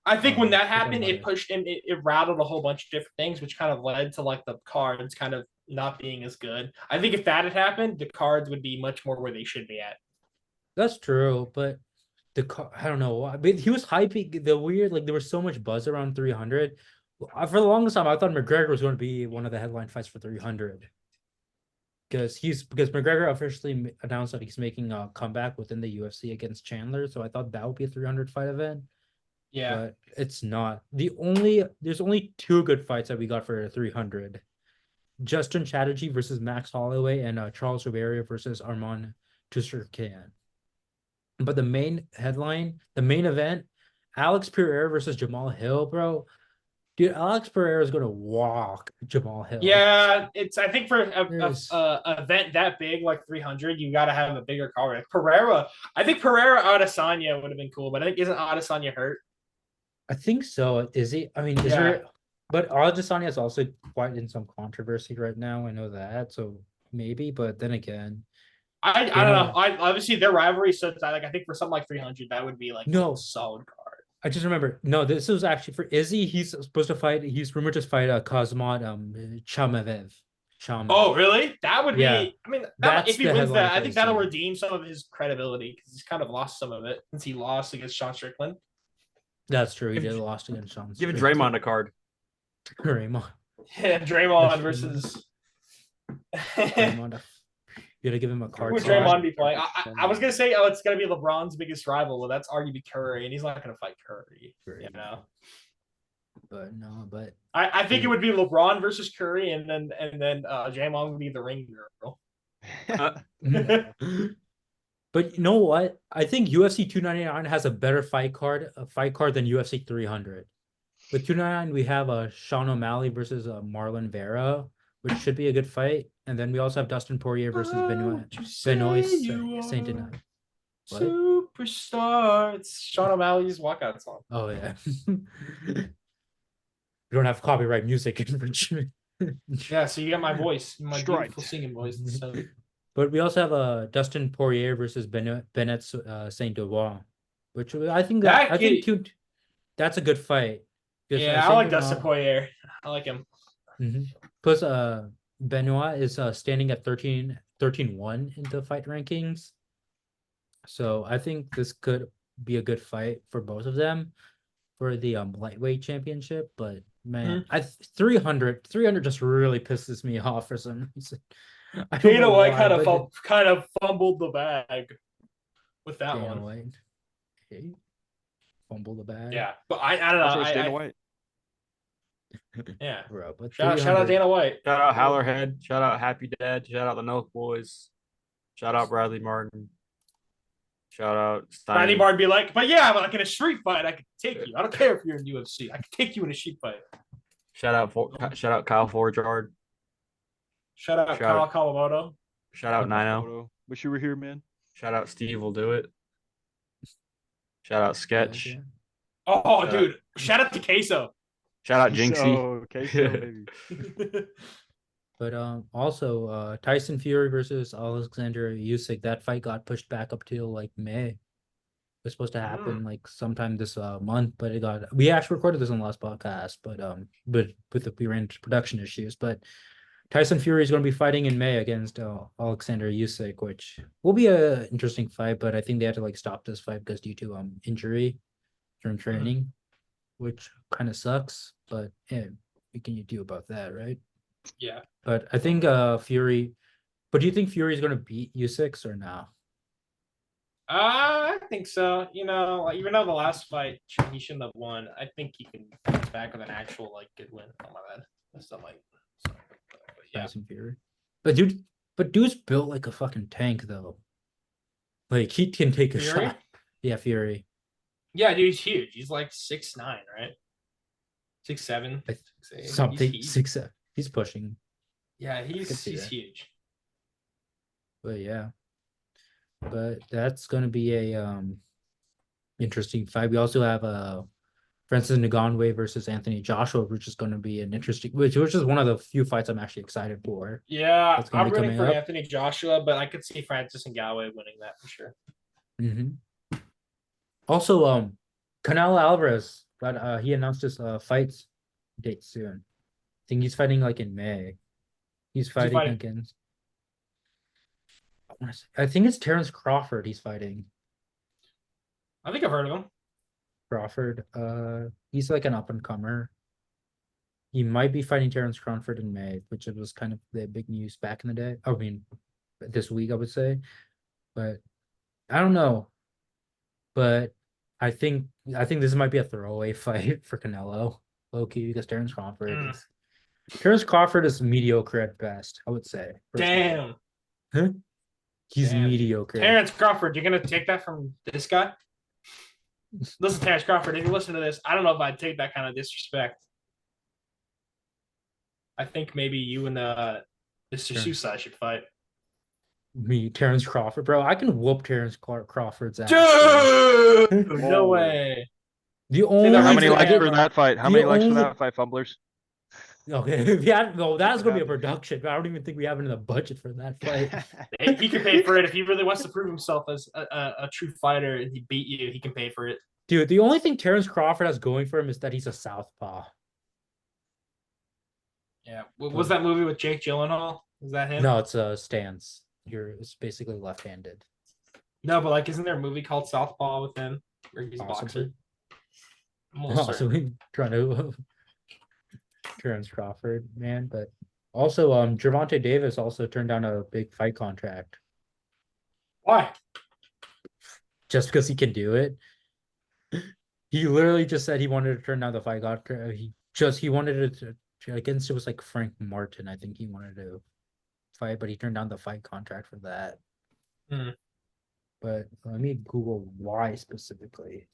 I think when that forgot happened, about it it. pushed him. It rattled a whole bunch of different things, which kind of led to like the cards kind of not being as good. I think if that had happened, the cards would be much more where they should be at. That's true, but I don't know why. But he was hyping the weird, like there was so much buzz around 300. For the longest time, I thought McGregor was going to be one of the headline fights for 300. Because McGregor officially announced that he's making a comeback within the UFC against Chandler, so I thought that would be a 300 fight event. Yeah, But it's not. There's only 2 good fights that we got for 300. Justin Chatterjee versus Max Holloway and Charles Oliveira versus Arman Tsarukyan. But the main event, Alex Pereira versus Jamal Hill, bro. Dude, Alex Pereira is gonna walk Jamal Hill. yeah. It's I think for There's- a event that big like 300, you got to have a bigger card. Like Pereira, I think Pereira Adesanya would have been cool, but I think isn't Adesanya hurt? I think so. Is he? I mean, is Yeah. there? But Adesanya is also quite in some controversy right now. I know that, so maybe. But then again, I don't know. I obviously their rivalry, so it's like I think for something like 300, that would be like No. a solid card. I just remember. No, this was actually for Izzy. He's supposed to fight. He's rumored to fight Kazmat Chamaev. Oh, really? That would Yeah. be. I mean, That's if he the wins headline that, I for think this that'll year. redeem some of his credibility because he's kind of lost some of it since he lost against Sean Strickland. That's true. He did lost against Sean. Give Draymond a card. Draymond. Yeah, Draymond That's versus. Draymond. You gotta give him a Who card. would slot. Draymond be playing? I was gonna say, it's gonna be LeBron's biggest rival. Well, that's arguably Curry, and he's not gonna fight Curry. You know, But no, but I think it would be LeBron versus Curry, and then Draymond would be the ring girl. but you know what? I think UFC 299 has a better fight card than UFC 300. With 299, we have Sean O'Malley versus Marlon Vera, which should be a good fight. And then we also have Dustin Poirier versus Benoit Saint Denis. What? Superstar. It's Sean O'Malley's walkout song. Oh yeah. We don't have copyright music in Richmond. Yeah, so you got my voice, my Striked. beautiful singing voice. So. But we also have Dustin Poirier versus Bennett Saint Denis, which I think that's a good fight. Because, Yeah, I like Dustin Poirier. I like him. Plus, Benoit is standing at 13-1 in the fight rankings. So I think this could be a good fight for both of them for the lightweight championship. But man, 300 just really pisses me off for some reason. I don't Dana know White why, kind of fumbled the bag with that Dana one. White. Okay. Fumble the bag. Yeah, but I don't know. Also, Dana White. Yeah. Bro, but Shout out 300 Dana White. Shout out Hallerhead. Shout out Happy Dad. Shout out the North Boys. Shout out Bradley Martin. Shout out Stein. Bradley Martin be like, but yeah, but like in a street fight, I could take you. I don't care if you're in UFC. I could take you in a street fight. Shout out Kyle Forjard. Shout out Kyle Kawamoto. Shout out Nino. Photo. Wish you were here, man. Shout out Steve will do it. Shout out Sketch. Oh, dude. Shout out to Queso. Shout out Jinxie. Okay, so maybe. But also Tyson Fury versus Alexander Usyk, that fight got pushed back up till like May. It was supposed to happen like sometime this month, but we actually recorded this on the last podcast, but we ran into production issues. But Tyson Fury is going to be fighting in May against Alexander Usyk, which will be a interesting fight, but I think they had to like stop this fight because due to injury during training, which kind of sucks, but yeah, what can you do about that, right? Yeah. But I think Fury. But do you think Fury is going to beat Usyk or no? I think so. You know, like, even though the last fight he shouldn't have won, I think he can bounce back with an actual like good win. Oh my bad. That's not like. Yeah. Tyson Fury. But dude's built like a fucking tank though. Like he can take a Fury? shot. Yeah, Fury. Yeah, dude, he's huge. He's like 6'9", right? 6'7", 6'8". Something He's, 6'7". He's pushing. yeah, could he's see that. huge. But yeah. But that's gonna be a interesting fight. We also have Francis Ngannou versus Anthony Joshua, which is going to be an interesting, which is one of the few fights I'm actually excited for. Yeah, That's gonna I'm be rooting coming for up. Anthony Joshua, but I could see Francis Ngannou winning that for sure. Also, Canelo Alvarez got he announced his fights date soon. I think he's fighting like in May. He's fighting fighting? against. I think it's Terrence Crawford. He's fighting I think I've heard of him. Crawford. He's like an up and comer. He might be fighting Terrence Crawford in May, which it was kind of the big news back in the day. I mean, this week I would say, but I don't know. But I think this might be a throwaway fight for Canelo, low key, because Terrence Crawford is mediocre at best, I would say. Damn. Huh? He's Damn. mediocre. Terrence Crawford, you're gonna take that from this guy? Listen, Terrence Crawford, if you listen to this, I don't know if I'd take that kind of disrespect. I think maybe you and Mr. Sure. Susai should fight. Terrence Crawford, bro. I can whoop Terrence Crawford's ass. Dude! No Oh. way. The only How many Leads likes the for game. that fight? How The many likes for only- that fight, Fumblers? Okay, yeah, no, that's gonna be a happen. production. I don't even think we have it in the budget for that fight. He can pay for it if he really wants to prove himself as a true fighter and he beat you. He can pay for it. Dude, the only thing Terrence Crawford has going for him is that he's a southpaw. Yeah. Was that movie with Jake Gyllenhaal? Is that him? No, it's a stance. It's basically left-handed. No, but like, isn't there a movie called Southpaw with him where he's a boxer? Possibly. I'm almost certain. Possibly trying to Terrence Crawford, man. But also, Gervonta Davis also turned down a big fight contract Why? just because he can do it. He literally just said he wanted to turn down the fight contract. He wanted it to against it was like Frank Martin. I think he wanted to fight, but he turned down the fight contract for that. But let me Google why specifically.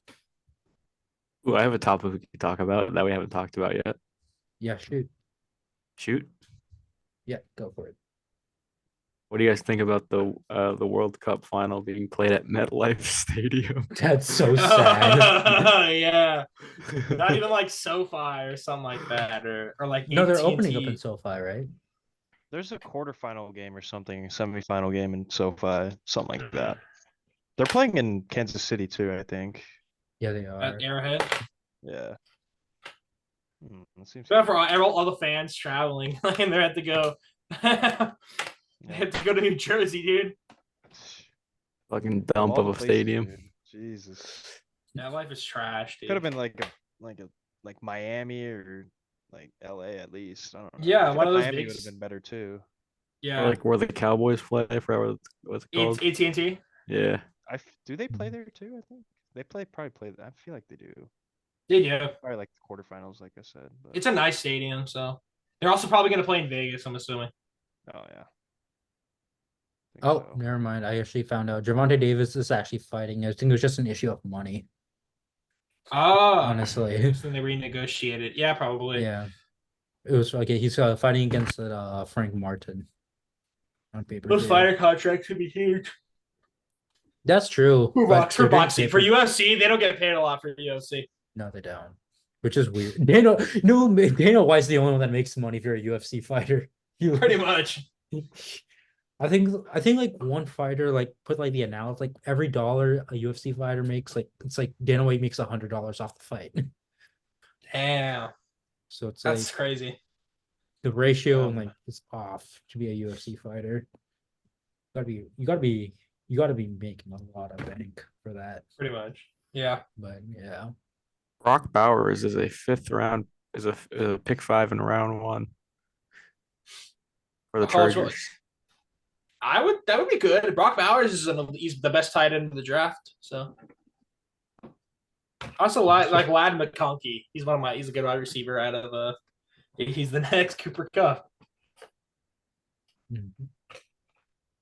Ooh, I have a topic we can talk about that we haven't talked about yet. Yeah, shoot. Shoot. Yeah, go for it. What do you guys think about the World Cup final being played at MetLife Stadium? That's so sad. Yeah. Not even like SoFi or something like that, or like No, they're AT&T. opening up in SoFi, right? There's a quarterfinal game or something, semifinal game in SoFi, something like that. They're playing in Kansas City too, I think. Yeah, they are. At Arrowhead. Yeah. That seems So for all the fans traveling, and they had to go. They had to go to New Jersey, dude. Fucking dump all of the a places, stadium. dude. Jesus. That life is trash, dude. Could have been like Miami or like LA at least. I don't know. Yeah, I feel one of like those Miami big would have been better too. Yeah. Or like where the Cowboys play, I forgot what's it called. AT&T. Yeah. Do they play there too? I think they probably play. I feel like they do. They do. Probably like the quarterfinals, like I said. But... It's a nice stadium, so they're also probably going to play in Vegas. I'm assuming. Oh yeah. Think Oh, so. never mind. I actually found out Gervonta Davis is actually fighting. I think it was just an issue of money. Honestly. Then they renegotiated. Yeah, probably. Yeah. It was like he's fighting against Frank Martin on paper. Those fighter contracts could be huge. That's true. For but they're big boxing, for difference. UFC, they don't get paid a lot for UFC. No, they don't. Which is weird. Dana White's the only one that makes money if you're a UFC fighter. Pretty much. I think like one fighter like put like the analysis like every dollar a UFC fighter makes like it's like Dana White makes $100 off the fight. Damn, So it's that's like crazy. the ratio Um, and like it's off to be a UFC fighter. You gotta be making a lot, I think, for that. Pretty much. Yeah. But yeah. Brock Bowers is a pick 5 in round 1 for the College- Chargers. That would be good. Brock Bowers he's the best tight end of the draft. So I also like Lad McConkey. He's a good wide receiver out of he's the next Cooper Cup. Mhm.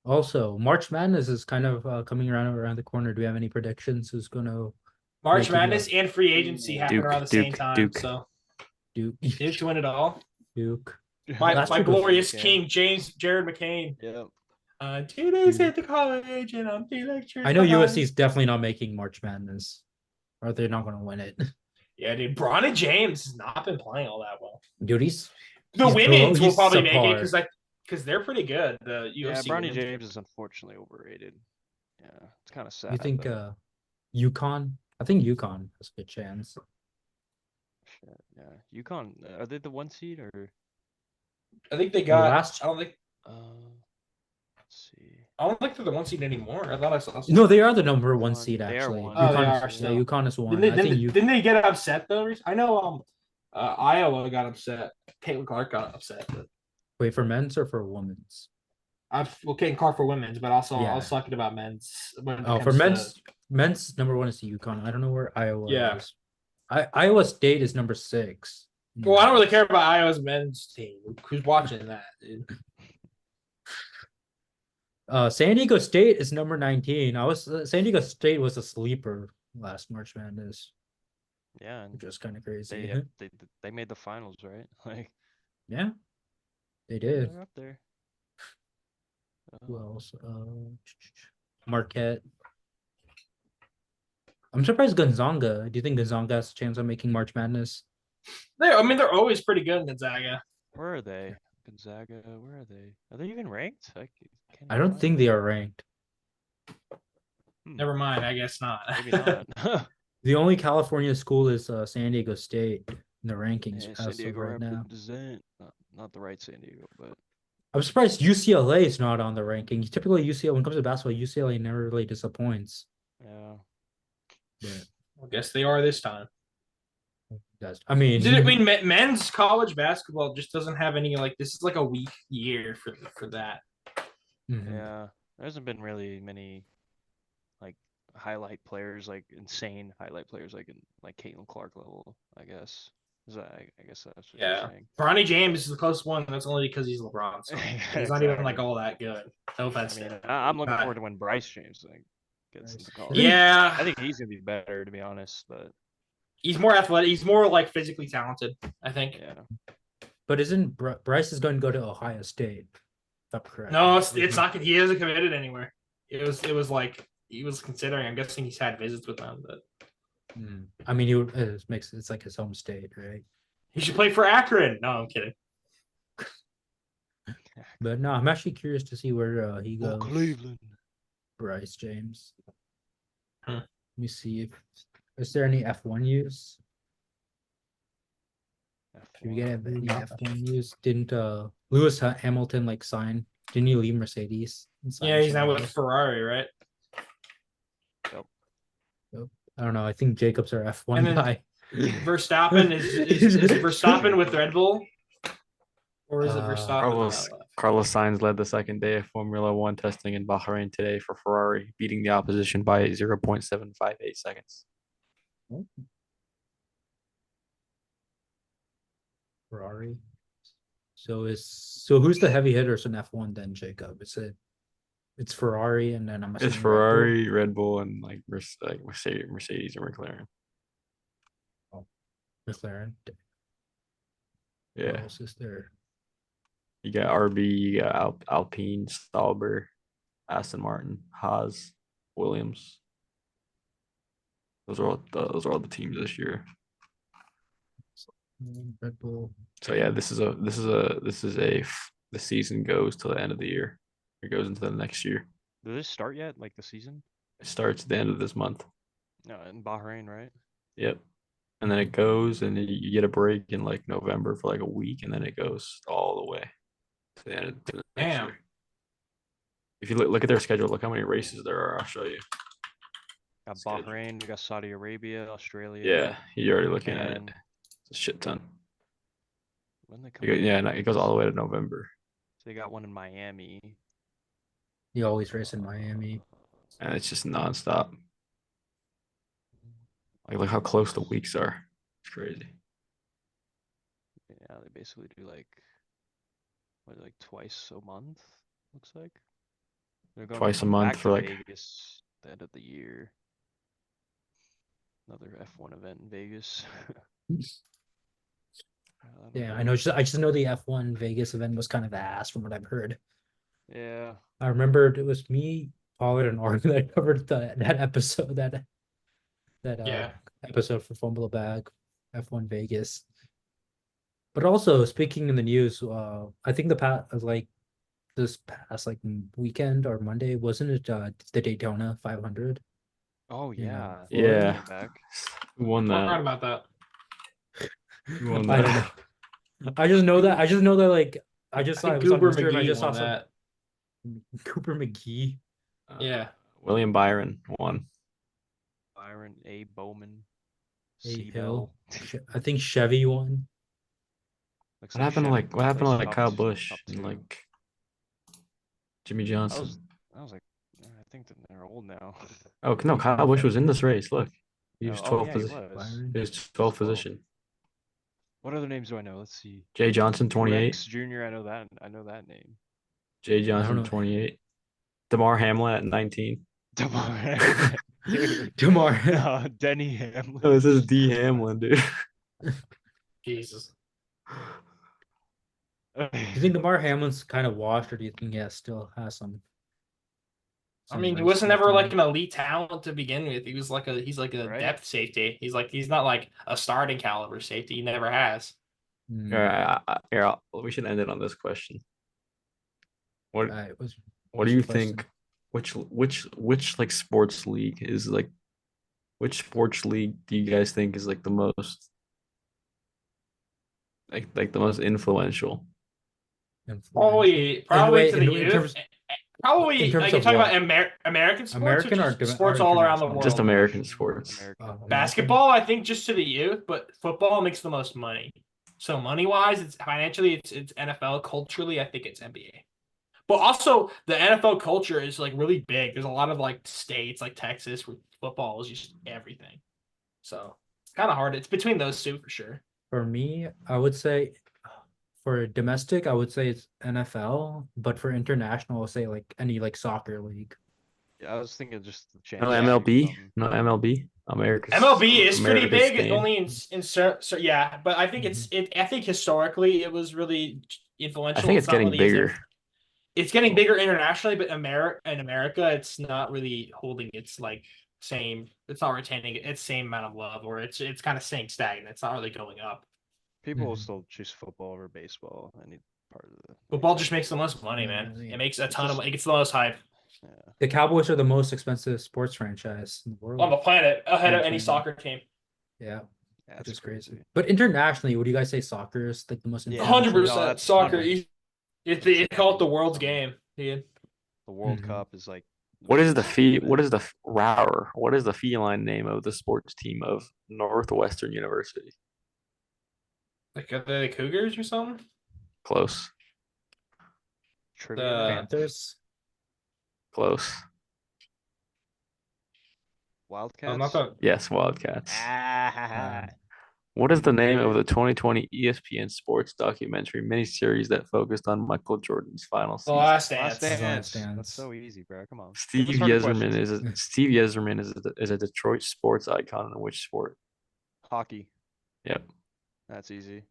Also, March Madness is kind of coming around the corner. Do we have any predictions? Who's gonna March Making Madness and free agency happen Duke, around the same Duke, time. Duke. So Duke? Duke to win it all. Duke. My Last year was glorious McCain. king, Jared McCain. Yeah. 2 days at the college and I'm 3 lectures. I know behind. USC is definitely not making March Madness, or they're not going to win it. Yeah, dude. Bronny James has not been playing all that well. Dude, The He's women's will he's probably make it subpar. because they're pretty good. The Yeah, UFC. Bronny women's. James is unfortunately overrated. Yeah, it's kind of sad. You think though. UConn? I think UConn has a good chance. Shit, yeah, UConn, are they the 1 seed or? I think they got. last- I don't think. Let's see. I don't think they're the 1 seed anymore. I thought I saw. No, they are the number 1 UConn, seed they are actually. one. Oh, they UConn are is, still. UConn is one. Didn't I think didn't they get upset though? I know. Iowa got upset. Caitlin Clark got upset. But wait for men's or for women's. Caitlin Clark for women's, but also Yeah. I was talking about men's. When it Oh, for comes to- men's number 1 is the UConn. I don't know where Iowa Yeah. is. Iowa State is number 6. Well, I don't really care about Iowa's men's team. Who's watching that, dude? San Diego State is number 19. San Diego State was a sleeper last March Madness, Yeah, and which was kind of crazy. they made the finals, right? Like, Yeah, they did. they're up there. Who else? Marquette. I'm surprised Gonzaga. Do you think Gonzaga has a chance of making March Madness? They're always pretty good in Gonzaga. Where are they? Gonzaga, where are they? Are they even ranked? I can't don't find think them. they are ranked. Never mind. I guess not. Maybe not. The only California school is San Diego State in the rankings Yeah, San as of Diego right now. represent. Not the right San Diego, but I'm surprised UCLA is not on the ranking. Typically, UCLA when it comes to basketball, UCLA never really disappoints. yeah. But I guess they are this time. I mean, Men's college basketball just doesn't have any this is like a weak year for that. mhm. Yeah. There hasn't been really many like highlight players, like insane highlight players like in like Caitlin Clark level, I guess. I guess that's what you're saying. Bronny James is the closest one. That's only because he's LeBron. So he's not even Exactly. all that good. No offense. I mean, to him. I'm looking forward to when Bryce James gets into college. Yeah, I think he's gonna be better, to be honest. But he's more athletic. He's more physically talented. I think. yeah, But isn't Bryce is going to go to Ohio State? If I'm correct. No, it's not. He hasn't committed anywhere. It was like he was considering. I'm guessing he's had visits with them, but I mean, it's like his home state, right? he should play for Akron. No, I'm kidding. But no, I'm actually curious to see where he goes. Cleveland. Bryce James. Huh. Let me see if is there any F1 use? Did we get any F1 news? Didn't Lewis Hamilton sign? Didn't he leave Mercedes? and sign Yeah, he's now somewhere with else? Ferrari, right? I don't know. I think Jacob's our F1 And then- guy. Verstappen is Verstappen with Red Bull, or is it Uh, Verstappen? Carlos Sainz led the second day of Formula One testing in Bahrain today for Ferrari, beating the opposition by 0.758 seconds. Ferrari. So who's the heavy hitters in F1 then, Jacob? It's Ferrari and then I'm It's assuming Red Bull? Ferrari, Red Bull, and Mercedes and McLaren. McLaren. Who Yeah, else is there? you got RB, you got Alpine, Stauber, Aston Martin, Haas, Williams. Those are all the teams this year. Red Bull. So yeah, this is the season goes till the end of the year. It goes into the next year. Did this start yet? Like the season? It starts at the end of this month. No, in Bahrain, right? Yep. And then it goes, and then you get a break in like November for like a week, and then it goes all the way to the end of the next Damn. year. If you look at their schedule, look how many races there are. I'll show you. Got Schedule. Bahrain, we got Saudi Arabia, Australia. Yeah, you're already looking at it. Japan. It's a shit ton. When they come Yeah, no, it goes all the way to November. So they got one in Miami. You always race in Miami. And it's just nonstop. Like, look how close the weeks are. It's crazy. Yeah, they basically do like twice a month, looks like. They're going Twice a month back for to like Vegas the end of the year. Another F1 event in Vegas. Yeah, I know. I just know the F1 Vegas event was kind of ass from what I've heard. Yeah. I remember it was me, Pollard, and Arden that covered that episode that Yeah. episode for Fumble the Bag, F1 Vegas. But also speaking in the news, I think this past like weekend or Monday, wasn't it the Daytona 500? Oh You know, yeah. Florida. Yeah. Back. who won I'm right that? about that. Who won I that? don't know. I just know that. I just know that. Like, I just saw I it think was on Cooper Instagram. I McGee just saw won some that. Cooper McGee. Yeah. William Byron won. Byron A. Bowman. A C. Hill. Bell. I think Chevy won. Looks What happened to Chevy what happened to placed like top Kyle two- Busch top and two. like Jimmy I Johnson? was like, I think that they're old now. Oh no, Kyle Busch was in this race. Look, he was Oh, 12th yeah, he position. was. Byron. He was 12th position. What other names do I know? Let's see. Jay Johnson, 28. Rex Jr. I know that. I know that name. Jay know. Johnson, 28. DeMar Hamlin at 19. Demar. Dude. Demar. No, Denny Hamlin. Oh, this is D Hamlin, dude. Jesus. Do you think Demar Hamlin's kind of washed, or do you think he still has some? I mean, he race wasn't left ever in like him? an elite talent to begin with. He's like a Right? depth safety. He's not like a starting caliber safety. He never has. Hmm. All right, we should end it on this question. What Alright, What do you think? Which like sports league is like? Which sports league do you guys think is like the most like the most influential? Probably wait, to the in youth. terms- Probably in terms like you're of talking what? about American sports American or or just sports or all around the international? world. Just American sports. American? Basketball, I think, just to the youth, but football makes the most money. So money wise, it's financially, it's NFL. Culturally, I think it's NBA. But also, the NFL culture is like really big. There's a lot of like states like Texas where football is just everything. So it's kind of hard. It's between those two for sure. For me, I would say for domestic, I would say it's NFL, but for international, I'll say like any like soccer league. Yeah, I was thinking just the No championship. MLB. No MLB. America's MLB is pretty America's big, game. only in so yeah. But I think I think historically it was really influential. I think it's not getting really as bigger. It's getting bigger internationally, but in America, it's not really holding its like same. It's not retaining its same amount of love, or it's kind of staying stagnant. It's not really going up. People will Mhm. still choose football over baseball. Any part of the Football just makes the most money, Yeah, man. yeah. It makes a It's ton just- of. It gets the most hype yeah. The Cowboys are the most expensive sports franchise in the world. on the planet, ahead of any Okay. soccer team. Yeah, Yeah, which it's is crazy. But internationally, would you guys say soccer is like the most Yeah. influential? 100% that's soccer. fine. They call it the world's game, dude. The World Mhm. Cup is like. What is the fee? What is the Rower? What is the feline name of the sports team of Northwestern University? Like are they the Cougars or something? Close. Trivia? Panthers. Close. Wildcats? I'm not the. Yes, Wildcats. Ah, What is the name of the 2020 ESPN sports documentary miniseries that focused on Michael Jordan's final The season? Last Last Dance. Dance. Dance. That's so easy, bro. Come on. Steve us harder Yezerman questions. is a Detroit sports icon in which sport? Hockey. Yep. That's easy.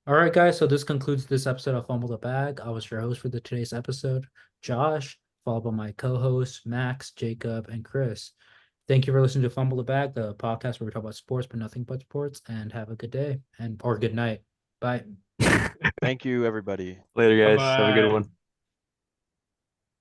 All right, guys. So this concludes this episode of Fumble the Bag. I was your host for today's episode, Josh, followed by my co-hosts Max, Jacob, and Chris. Thank you for listening to Fumble the Bag, the podcast where we talk about sports but nothing but sports. And have a good day or good night. Bye. Thank you, everybody. Later, guys. Have a good Bye-bye. one.